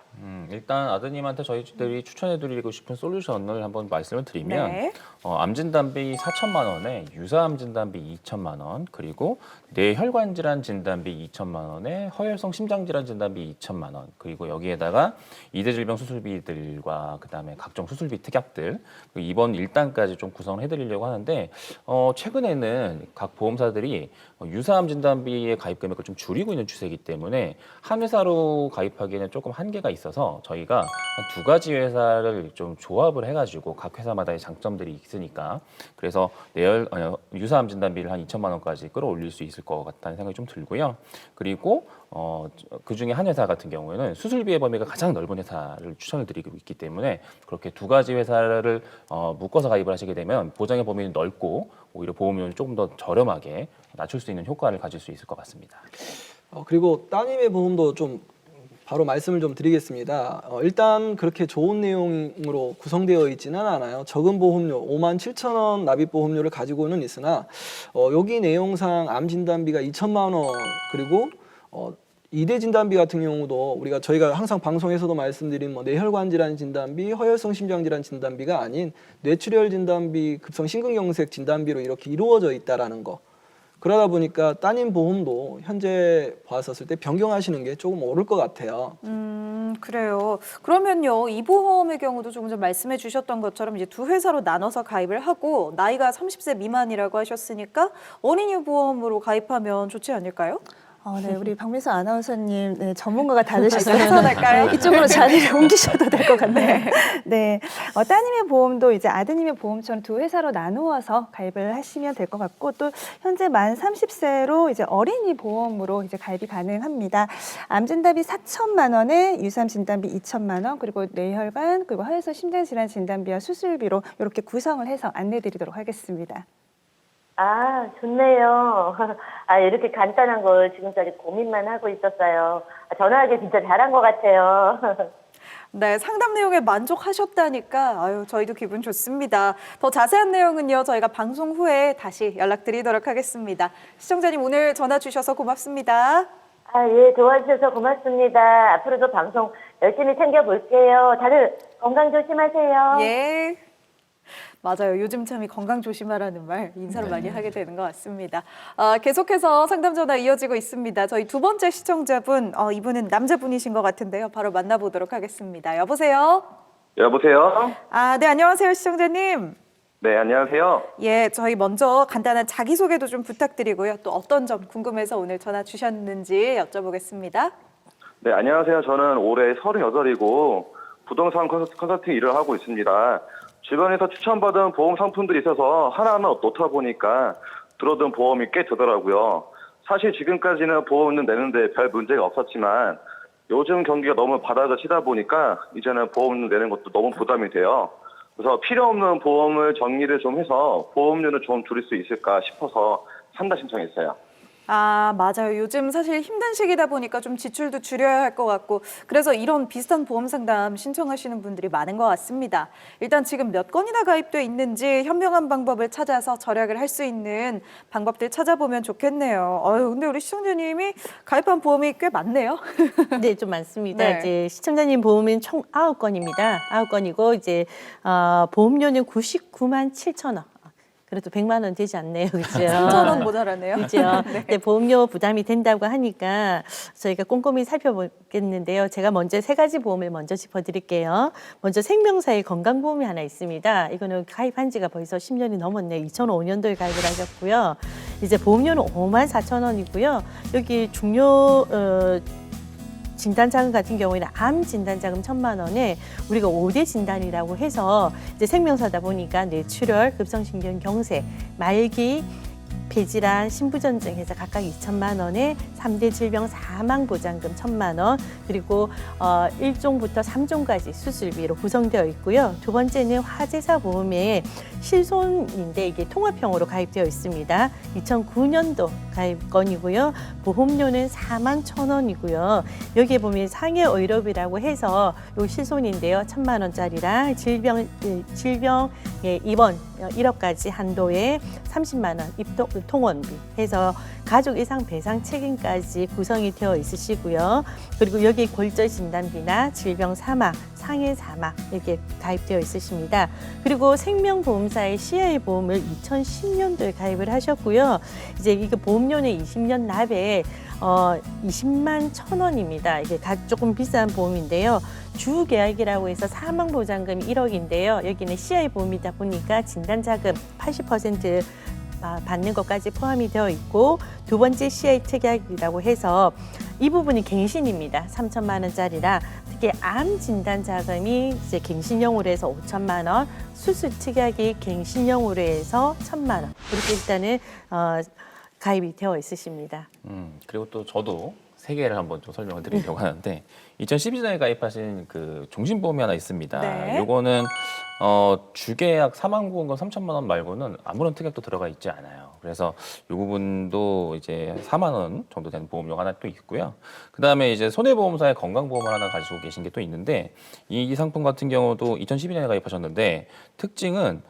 일단 아드님한테 저희들이 추천해드리고 싶은 솔루션을 한번 말씀을 드리면, 네. 암진단비 4천만 원에 유사암진단비 2천만 원, 그리고 뇌혈관 질환 진단비 2천만 원에 허혈성 심장 질환 진단비 2천만 원, 그리고 여기에다가 이대질병 수술비들과 그다음에 각종 수술비 특약들, 그리고 입원 1단까지 좀 구성을 해드리려고 하는데, 최근에는 각 보험사들이 유사암 진단비의 가입 금액을 좀 줄이고 있는 추세이기 때문에 한 회사로 가입하기에는 조금 한계가 있어서 저희가 한 2가지 회사를 좀 조합을 해가지고 각 회사마다의 장점들이 있으니까, 그래서 유사암 진단비를 한 2천만 원까지 끌어올릴 수 있을 것 같다는 생각이 좀 들고요. 그리고 그 중에 한 회사 같은 경우에는 수술비의 범위가 가장 넓은 회사를 추천을 드리고 있기 때문에, 그렇게 2가지 회사를 묶어서 가입을 하시게 되면 보장의 범위는 넓고 오히려 보험료를 조금 더 저렴하게 낮출 수 있는 효과를 가질 수 있을 것 같습니다. 그리고 따님의 보험도 좀 바로 말씀을 좀 드리겠습니다. 일단 그렇게 좋은 내용으로 구성되어 있지는 않아요. 적은 보험료 5만 7천 원 납입 보험료를 가지고는 있으나 여기 내용상 암 진단비가 2천만 원, 그리고 이대 진단비 같은 경우도 저희가 항상 방송에서도 말씀드린 뇌혈관 질환 진단비, 허혈성 심장 질환 진단비가 아닌 뇌출혈 진단비, 급성 심근경색 진단비로 이렇게 이루어져 있다라는 거. 그러다 보니까 따님 보험도 현재 봤었을 때 변경하시는 게 조금 오를 것 같아요. 그래요. 그러면요, 이 보험의 경우도 조금 전 말씀해 주셨던 것처럼 이제 2회사로 나눠서 가입을 하고 나이가 30세 미만이라고 하셨으니까 어린이 보험으로 가입하면 좋지 않을까요? 네, 우리 박민수 아나운서님, 네, 전문가가 다 되셨어요. 해설할까요? 이쪽으로 자리를 옮기셔도 될 것 같네요. 네, 따님의 보험도 이제 아드님의 보험처럼 2회사로 나누어서 가입을 하시면 될 것 같고, 또 현재 만 30세로 이제 어린이 보험으로 이제 가입이 가능합니다. 암 진단비 4천만 원에 유사암 진단비 2천만 원, 그리고 뇌혈관, 그리고 허혈성 심장 질환 진단비와 수술비로 이렇게 구성을 해서 안내드리도록 하겠습니다. 좋네요. 이렇게 간단한 걸 지금까지 고민만 하고 있었어요. 전화하기 진짜 잘한 것 같아요. 네, 상담 내용에 만족하셨다니까 저희도 기분 좋습니다. 더 자세한 내용은요, 저희가 방송 후에 다시 연락드리도록 하겠습니다. 시청자님 오늘 전화 주셔서 고맙습니다. 예, 도와주셔서 고맙습니다. 앞으로도 방송 열심히 챙겨볼게요. 다들 건강 조심하세요. 예. 맞아요. 요즘 참 이 건강 조심하라는 말 인사를 많이 하게 되는 것 같습니다. 계속해서 상담 전화 이어지고 있습니다. 저희 두 번째 시청자분, 이분은 남자분이신 것 같은데요. 바로 만나보도록 하겠습니다. 여보세요? 여보세요? 네, 안녕하세요, 시청자님. 네, 안녕하세요. 예, 저희 먼저 간단한 자기소개도 좀 부탁드리고요. 또 어떤 점 궁금해서 오늘 전화 주셨는지 여쭤보겠습니다. 네, 안녕하세요. 저는 올해 38이고 부동산 컨설팅 일을 하고 있습니다. 주변에서 추천받은 보험 상품들이 있어서 하나하나 놓다 보니까 들어둔 보험이 꽤 되더라고요. 사실 지금까지는 보험은 내는데 별 문제가 없었지만 요즘 경기가 너무 바닥을 보니까 이제는 보험 내는 것도 너무 부담이 돼요. 그래서 필요 없는 보험을 정리를 좀 해서 보험료를 좀 줄일 수 있을까 싶어서 상담 신청했어요. 맞아요. 요즘 사실 힘든 시기다 보니까 좀 지출도 줄여야 할 것 같고 그래서 이런 비슷한 보험 상담 신청하시는 분들이 많은 것 같습니다. 일단 지금 몇 건이나 가입돼 있는지 현명한 방법을 찾아서 절약을 할 수 있는 방법들 찾아보면 좋겠네요. 근데 우리 시청자님이 가입한 보험이 꽤 많네요. 네, 좀 많습니다. 네. 이제 시청자님 보험은 총 9건입니다. 9건이고 이제 보험료는 99만 7천 원. 그래도 100만 원 되지 않네요. 그죠? 3천 원 모자라네요. 그죠? 네. 네, 보험료 부담이 된다고 하니까 저희가 꼼꼼히 살펴보겠는데요. 제가 먼저 3가지 보험을 먼저 짚어드릴게요. 먼저 생명사의 건강보험이 하나 있습니다. 이거는 가입한 지가 벌써 10년이 넘었네요. 2005년도에 가입을 하셨고요. 이제 보험료는 5만 4천 원이고요. 여기 중요 진단자금 같은 경우에는 암 진단자금 1,000만 원에 우리가 5대 진단이라고 해서 이제 생명사다 보니까 뇌출혈, 급성신경경색, 말기, 폐질환, 신부전증 해서 각각 2천만 원에 3대 질병 사망보장금 1,000만 원 그리고 1종부터 3종까지 수술비로 구성되어 있고요. 두 번째는 화재사 보험에 실손인데 이게 통합형으로 가입되어 있습니다. 2009년도 가입건이고요. 보험료는 4만 1천 원이고요. 여기에 보면 상해 의료비라고 해서 요 실손인데요. 1,000만 원짜리랑 질병의 입원 1억까지 한도에 30만 원 통원비 해서 가족 이상 배상 책임까지 구성이 되어 있으시고요. 그리고 여기 골절 진단비나 질병 사망, 상해 사망 이렇게 가입되어 있으십니다. 그리고 생명보험사의 CI 보험을 2010년도에 가입을 하셨고요. 이제 이거 보험료는 20년 납에 20만 1천 원입니다. 이게 조금 비싼 보험인데요. 주계약이라고 해서 사망보장금이 1억인데요. 여기는 CI 보험이다 보니까 진단자금 80% 받는 것까지 포함이 되어 있고 두 번째 CI 특약이라고 해서 이 부분이 갱신입니다. 3천만 원짜리라 특히 암 진단 자금이 이제 갱신형으로 해서 5천만 원, 수술 특약이 갱신형으로 해서 1,000만 원 이렇게 일단은 가입이 되어 있으십니다. 그리고 또 저도 3개를 한번 좀 설명을 드리려고 하는데 2012년에 가입하신 그 종신보험이 하나 있습니다. 네. 요거는 주계약 사망보험금 3천만 원 말고는 아무런 특약도 들어가 있지 않아요. 그래서 이 부분도 이제 4만 원 정도 되는 보험료가 하나 또 있고요. 그다음에 이제 손해보험사의 건강보험을 하나 가지고 계신 게 또 있는데 이 상품 같은 경우도 2012년에 가입하셨는데 특징은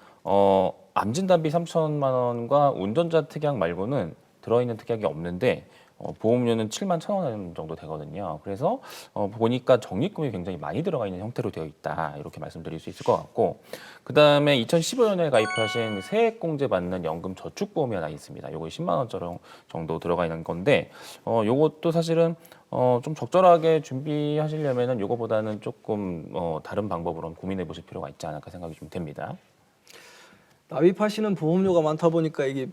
암진단비 3천만 원과 운전자 특약 말고는 들어있는 특약이 없는데 보험료는 7만 1천 원 정도 되거든요. 그래서 보니까 적립금이 굉장히 많이 들어가 있는 형태로 되어 있다. 이렇게 말씀드릴 수 있을 것 같고 그다음에 2015년에 가입하신 세액공제 받는 연금 저축보험이 하나 있습니다. 요거 10만 원 정도 들어가 있는 건데 요것도 사실은 좀 적절하게 준비하시려면은 요거보다는 조금 다른 방법으로 고민해 보실 필요가 있지 않을까 생각이 좀 됩니다. 납입하시는 보험료가 많다 보니까 이게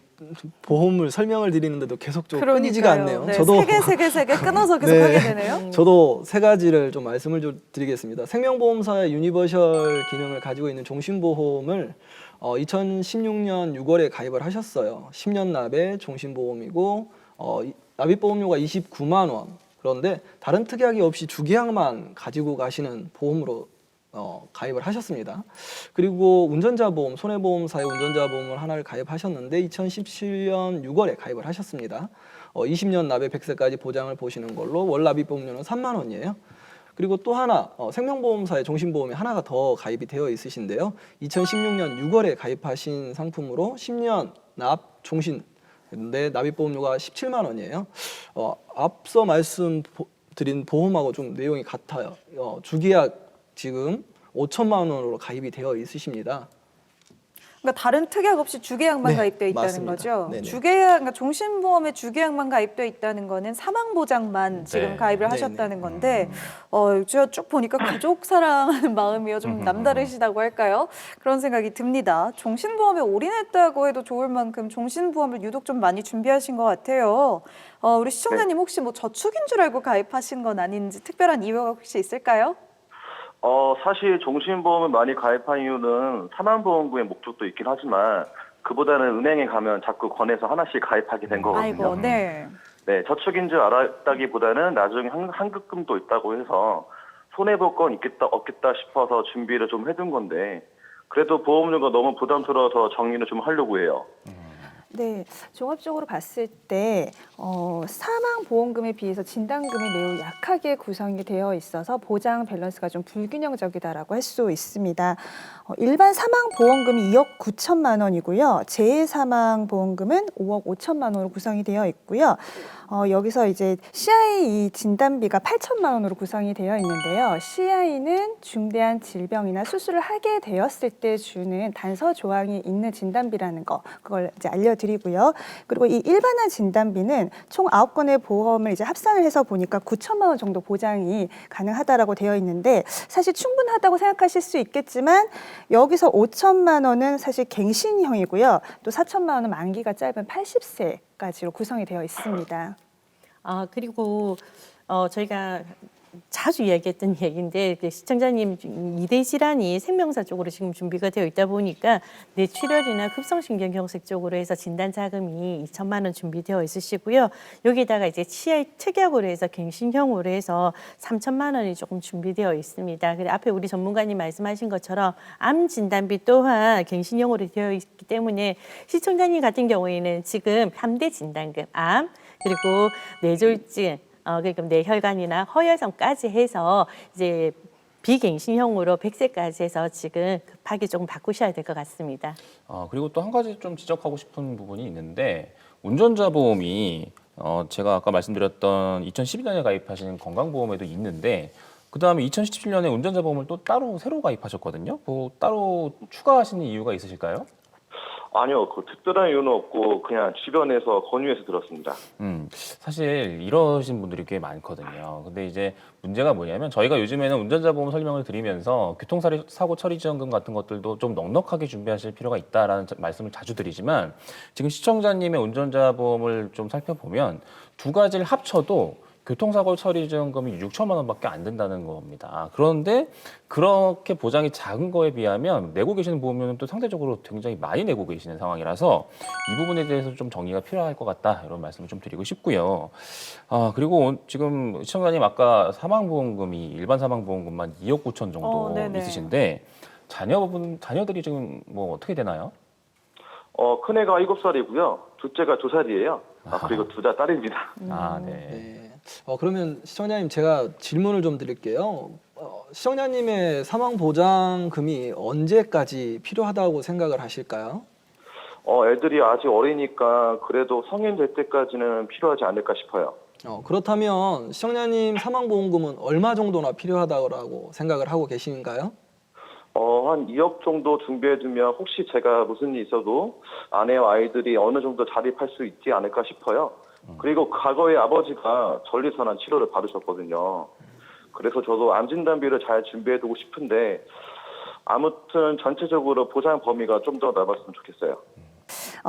보험을 설명을 드리는데도 계속적으로 끊이지가 않네요. 네, 저도 세 개 끊어서 계속 하게 되네요. 저도 3가지를 좀 말씀을 드리겠습니다. 생명보험사의 유니버셜 기능을 가지고 있는 종신보험을 2016년 6월에 가입을 하셨어요. 10년 납의 종신보험이고 납입보험료가 29만 원. 그런데 다른 특약이 없이 주계약만 가지고 가시는 보험으로 가입을 하셨습니다. 그리고 운전자보험, 손해보험사의 운전자보험을 하나를 가입하셨는데 2017년 6월에 가입을 하셨습니다. 20년 납의 100세까지 보장을 보시는 걸로 월 납입보험료는 3만 원이에요. 그리고 또 하나 생명보험사의 종신보험이 하나가 더 가입이 되어 있으신데요. 2016년 6월에 가입하신 상품으로 10년 납 종신 근데 납입보험료가 17만 원이에요. 앞서 드린 보험하고 좀 내용이 같아요. 주계약 지금 5천만 원으로 가입이 되어 있으십니다. 그러니까 다른 특약 없이 주계약만 네, 가입되어 있다는 맞습니다. 거죠. 네네. 주계약, 그러니까 종신보험에 주계약만 가입되어 있다는 거는 사망보장만 지금 네. 가입을 네네. 하셨다는 건데, 제가 쭉 보니까 가족 사랑하는 마음이 좀 남다르시다고 할까요? 그런 생각이 듭니다. 종신보험에 올인했다고 해도 좋을 만큼 종신보험을 유독 좀 많이 준비하신 것 같아요. 우리 시청자님 혹시 뭐 저축인 줄 알고 가입하신 건 아닌지 특별한 이유가 혹시 있을까요? 사실 종신보험을 많이 가입한 이유는 사망보험금의 목적도 있긴 하지만 그보다는 은행에 가면 자꾸 권해서 하나씩 가입하게 된 거거든요. 아이고, 네. 네, 저축인 줄 알았다기보다는 나중에 환급금도 있다고 해서 손해볼 건 있겠다 없겠다 싶어서 준비를 좀 해둔 건데 그래도 보험료가 너무 부담스러워서 정리를 좀 하려고 해요. 네, 종합적으로 봤을 때 사망보험금에 비해서 진단금이 매우 약하게 구성이 되어 있어서 보장 밸런스가 좀 불균형적이다라고 할 수 있습니다. 일반 사망보험금이 2억 9천만 원이고요. 재해사망보험금은 5억 5천만 원으로 구성이 되어 있고요. 여기서 이제 CI 진단비가 8천만 원으로 구성이 되어 있는데요. CI는 중대한 질병이나 수술을 하게 되었을 때 주는 단서 조항이 있는 진단비라는 거, 그걸 이제 알려드리고요. 그리고 이 일반화 진단비는 총 9건의 보험을 이제 합산을 해서 보니까 9천만 원 정도 보장이 가능하다라고 되어 있는데 사실 충분하다고 생각하실 수 있겠지만 여기서 5천만 원은 사실 갱신형이고요. 또 4천만 원은 만기가 짧은 80세까지로 구성이 되어 있습니다. 그리고 저희가 자주 이야기했던 얘기인데 시청자님 2대 질환이 생명사 쪽으로 지금 준비가 되어 있다 보니까 뇌출혈이나 급성신경경색 쪽으로 해서 진단 자금이 2천만 원 준비되어 있으시고요. 여기다가 이제 치아 특약으로 해서 갱신형으로 해서 3천만 원이 조금 준비되어 있습니다. 그리고 앞에 우리 전문가님 말씀하신 것처럼 암 진단비 또한 갱신형으로 되어 있기 때문에 시청자님 같은 경우에는 지금 3대 진단금, 암 그리고 뇌졸중 그러니까 뇌혈관이나 허혈성까지 해서 이제 비갱신형으로 100세까지 해서 지금 급하게 조금 바꾸셔야 될 것 같습니다. 그리고 또 한 가지 좀 지적하고 싶은 부분이 있는데 운전자 보험이 제가 아까 말씀드렸던 2012년에 가입하신 건강보험에도 있는데 그 다음에 2017년에 운전자 보험을 또 따로 새로 가입하셨거든요. 뭐 따로 추가하시는 이유가 있으실까요? 아니요, 그 특별한 이유는 없고 그냥 주변에서 권유해서 들었습니다. 사실 이러신 분들이 꽤 많거든요. 근데 이제 문제가 뭐냐면 저희가 요즘에는 운전자 보험 설명을 드리면서 교통사고 처리 지원금 같은 것들도 좀 넉넉하게 준비하실 필요가 있다라는 말씀을 자주 드리지만 지금 시청자님의 운전자 보험을 좀 살펴보면 두 가지를 합쳐도 교통사고 처리 지원금이 6천만 원밖에 안 된다는 겁니다. 그런데 그렇게 보장이 작은 거에 비하면 내고 계시는 보험료는 또 상대적으로 굉장히 많이 내고 계시는 상황이라서 이 부분에 대해서 좀 정리가 필요할 것 같다 이런 말씀을 좀 드리고 싶고요. 그리고 지금 시청자님 아까 사망보험금이 일반 사망보험금만 2억 9천 정도 있으신데 자녀들이 지금 뭐 어떻게 되나요? 큰애가 7살이고요. 둘째가 2살이에요. 그리고 둘 다 딸입니다. 네. 그러면 시청자님 제가 질문을 좀 드릴게요. 시청자님의 사망보장금이 언제까지 필요하다고 생각을 하실까요? 애들이 아직 어리니까 그래도 성인 될 때까지는 필요하지 않을까 싶어요. 그렇다면 시청자님 사망보험금은 얼마 정도나 필요하다고 생각을 하고 계신가요? 한 2억 정도 준비해두면 혹시 제가 무슨 일 있어도 아내와 아이들이 어느 정도 자립할 수 있지 않을까 싶어요. 그리고 과거에 아버지가 전리산환 치료를 받으셨거든요. 그래서 저도 암 진단비를 잘 준비해두고 싶은데 아무튼 전체적으로 보장 범위가 좀 더 넓었으면 좋겠어요.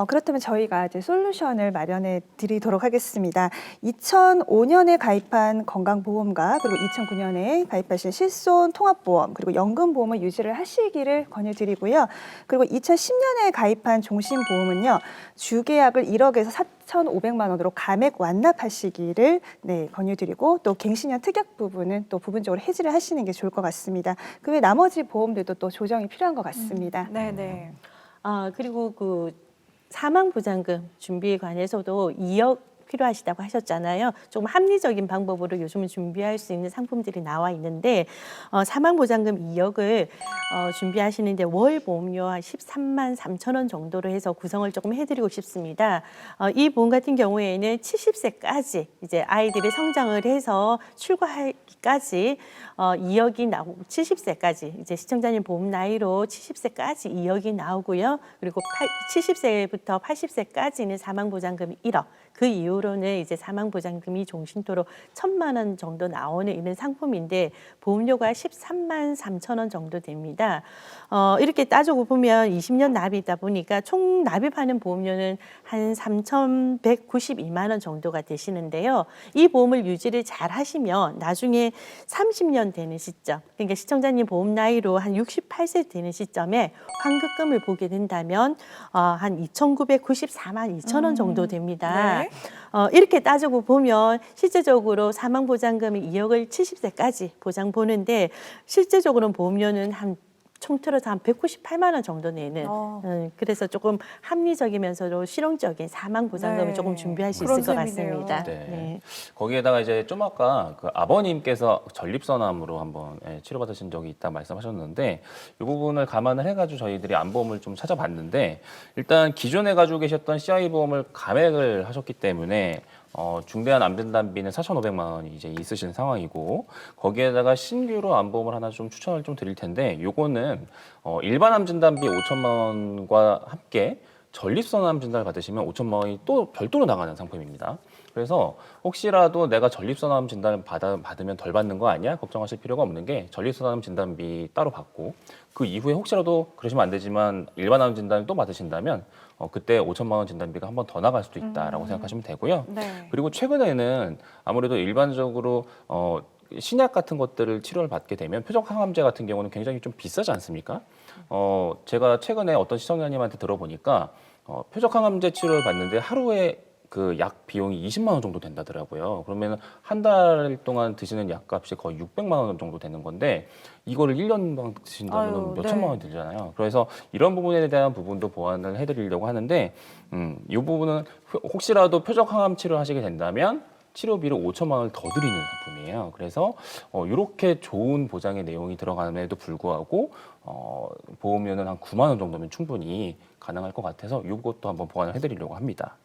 그렇다면 저희가 이제 솔루션을 마련해 드리도록 하겠습니다. 2005년에 가입한 건강보험과 그리고 2009년에 가입하신 실손 통합보험 그리고 연금보험을 유지를 하시기를 권유드리고요. 그리고 2010년에 가입한 종신보험은요. 주계약을 1억에서 4,500만 원으로 감액 완납하시기를 권유드리고 또 갱신형 특약 부분은 또 부분적으로 해지를 하시는 게 좋을 것 같습니다. 그 외 나머지 보험들도 또 조정이 필요한 것 같습니다. 그리고 그 사망보장금 준비에 관해서도 2억 필요하시다고 하셨잖아요. 조금 합리적인 방법으로 요즘은 준비할 수 있는 상품들이 나와 있는데 사망보장금 2억을 준비하시는데 월 보험료 한 13만 3천 원 정도로 해서 구성을 조금 해드리고 싶습니다. 이 보험 같은 경우에는 70세까지 이제 아이들이 성장을 해서 출가하기까지 2억이 나오고 70세까지 이제 시청자님 보험 나이로 70세까지 2억이 나오고요. 그리고 70세부터 80세까지는 사망보장금이 1억. 그 이후로는 이제 사망보장금이 종신토로 1,000만 원 정도 나오는 이런 상품인데 보험료가 13만 3천 원 정도 됩니다. 이렇게 따지고 보면 20년 납입이다 보니까 총 납입하는 보험료는 한 3,192만 원 정도가 되시는데요. 이 보험을 유지를 잘 하시면 나중에 30년 되는 시점, 그러니까 시청자님 보험 나이로 한 68세 되는 시점에 환급금을 보게 된다면 한 2,994만 2천 원 정도 됩니다. 네. 이렇게 따지고 보면 실제적으로 사망보장금이 2억을 70세까지 보장 보는데 실제적으로는 보험료는 한 총틀어서 한 198만 원 정도 내는 그래서 조금 합리적이면서도 실용적인 사망보장금을 네. 조금 준비할 수 그런 있을 것 셈이네요. 같습니다. 네. 네. 거기에다가 이제 좀 아까 그 아버님께서 전립선암으로 한번 치료받으신 적이 있다 말씀하셨는데 이 부분을 감안을 해가지고 저희들이 암보험을 좀 찾아봤는데 일단 기존에 가지고 계셨던 CI 보험을 감액을 하셨기 때문에 중대한 암진단비는 4,500만 원이 이제 있으신 상황이고 거기에다가 신규로 암보험을 하나 좀 추천을 좀 드릴 텐데 요거는 일반 암진단비 5천만 원과 함께 전립선암 진단을 받으시면 5천만 원이 또 별도로 나가는 상품입니다. 그래서 혹시라도 내가 전립선암 진단을 받으면 덜 받는 거 아니야? 걱정하실 필요가 없는 게 전립선암 진단비 따로 받고 그 이후에 혹시라도 그러시면 안 되지만 일반 암 진단을 또 받으신다면 그때 5천만 원 진단비가 한 번 더 나갈 수도 있다라고 생각하시면 되고요. 네. 그리고 최근에는 아무래도 일반적으로 신약 같은 것들을 치료를 받게 되면 표적 항암제 같은 경우는 굉장히 좀 비싸지 않습니까? 제가 최근에 어떤 시청자님한테 들어보니까 표적 항암제 치료를 받는데 하루에 그 약 비용이 20만 원 정도 된다더라고요. 그러면 한 달 동안 드시는 약값이 거의 600만 원 정도 되는 건데 이거를 1년 드신다면 몇천만 원 들잖아요. 그래서 이런 부분에 대한 부분도 보완을 해드리려고 하는데 이 부분은 혹시라도 표적 항암 치료를 하시게 된다면 치료비를 5천만 원을 더 드리는 상품이에요. 그래서 이렇게 좋은 보장의 내용이 들어감에도 불구하고 보험료는 한 9만 원 정도면 충분히 가능할 것 같아서 이것도 한번 보완을 해드리려고 합니다.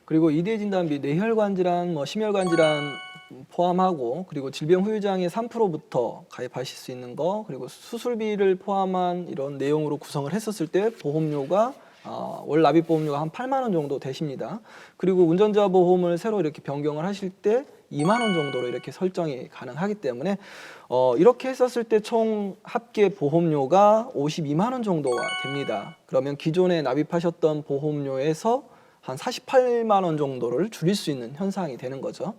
그리고 2대 진단비 뇌혈관 질환, 심혈관 질환 포함하고 그리고 질병 후유장애 3%부터 가입하실 수 있는 거 그리고 수술비를 포함한 이런 내용으로 구성을 했었을 때 보험료가 월 납입 보험료가 한 8만 원 정도 되십니다. 그리고 운전자 보험을 새로 이렇게 변경을 하실 때 2만 원 정도로 이렇게 설정이 가능하기 때문에 이렇게 했었을 때 총 합계 보험료가 52만 원 정도가 됩니다. 그러면 기존에 납입하셨던 보험료에서 한 48만 원 정도를 줄일 수 있는 현상이 되는 거죠.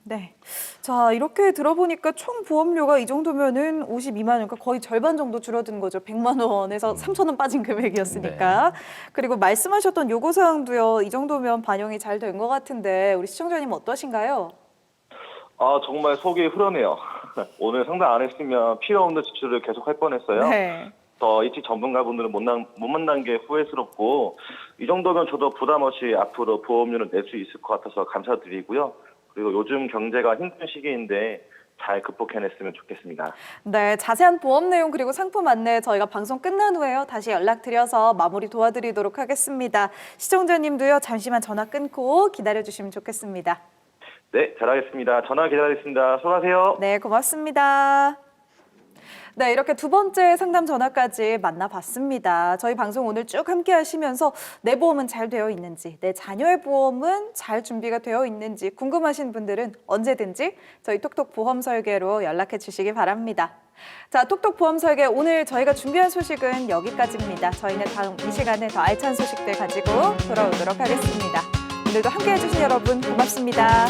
네. 자, 이렇게 들어보니까 총 보험료가 이 정도면은 52만 원, 그러니까 거의 절반 정도 줄어든 거죠. 100만 원에서 3천 원 빠진 금액이었으니까. 네. 그리고 말씀하셨던 요구사항도요, 이 정도면 반영이 잘 된 것 같은데 우리 시청자님 어떠신가요? 정말 속이 후련해요. 오늘 상담 안 했으면 필요 없는 지출을 계속 할 뻔했어요. 네. 일찍 전문가분들을 못 만난 게 후회스럽고 이 정도면 저도 부담 없이 앞으로 보험료를 낼 수 있을 것 같아서 감사드리고요. 그리고 요즘 경제가 힘든 시기인데 잘 극복해냈으면 좋겠습니다. 네, 자세한 보험 내용 그리고 상품 안내 저희가 방송 끝난 후에요. 다시 연락드려서 마무리 도와드리도록 하겠습니다. 시청자님도요, 잠시만 전화 끊고 기다려주시면 좋겠습니다. 네, 잘하겠습니다. 전화 기다리겠습니다. 수고하세요. 네, 고맙습니다. 네, 이렇게 두 번째 상담 전화까지 만나봤습니다. 저희 방송 오늘 쭉 함께 하시면서 내 보험은 잘 되어 있는지, 내 자녀의 보험은 잘 준비가 되어 있는지 궁금하신 분들은 언제든지 저희 톡톡 보험 설계로 연락해 주시기 바랍니다. 자, 톡톡 보험 설계 오늘 저희가 준비한 소식은 여기까지입니다. 저희는 다음 이 시간에 더 알찬 소식들 가지고 돌아오도록 하겠습니다. 오늘도 함께 해주신 여러분 고맙습니다.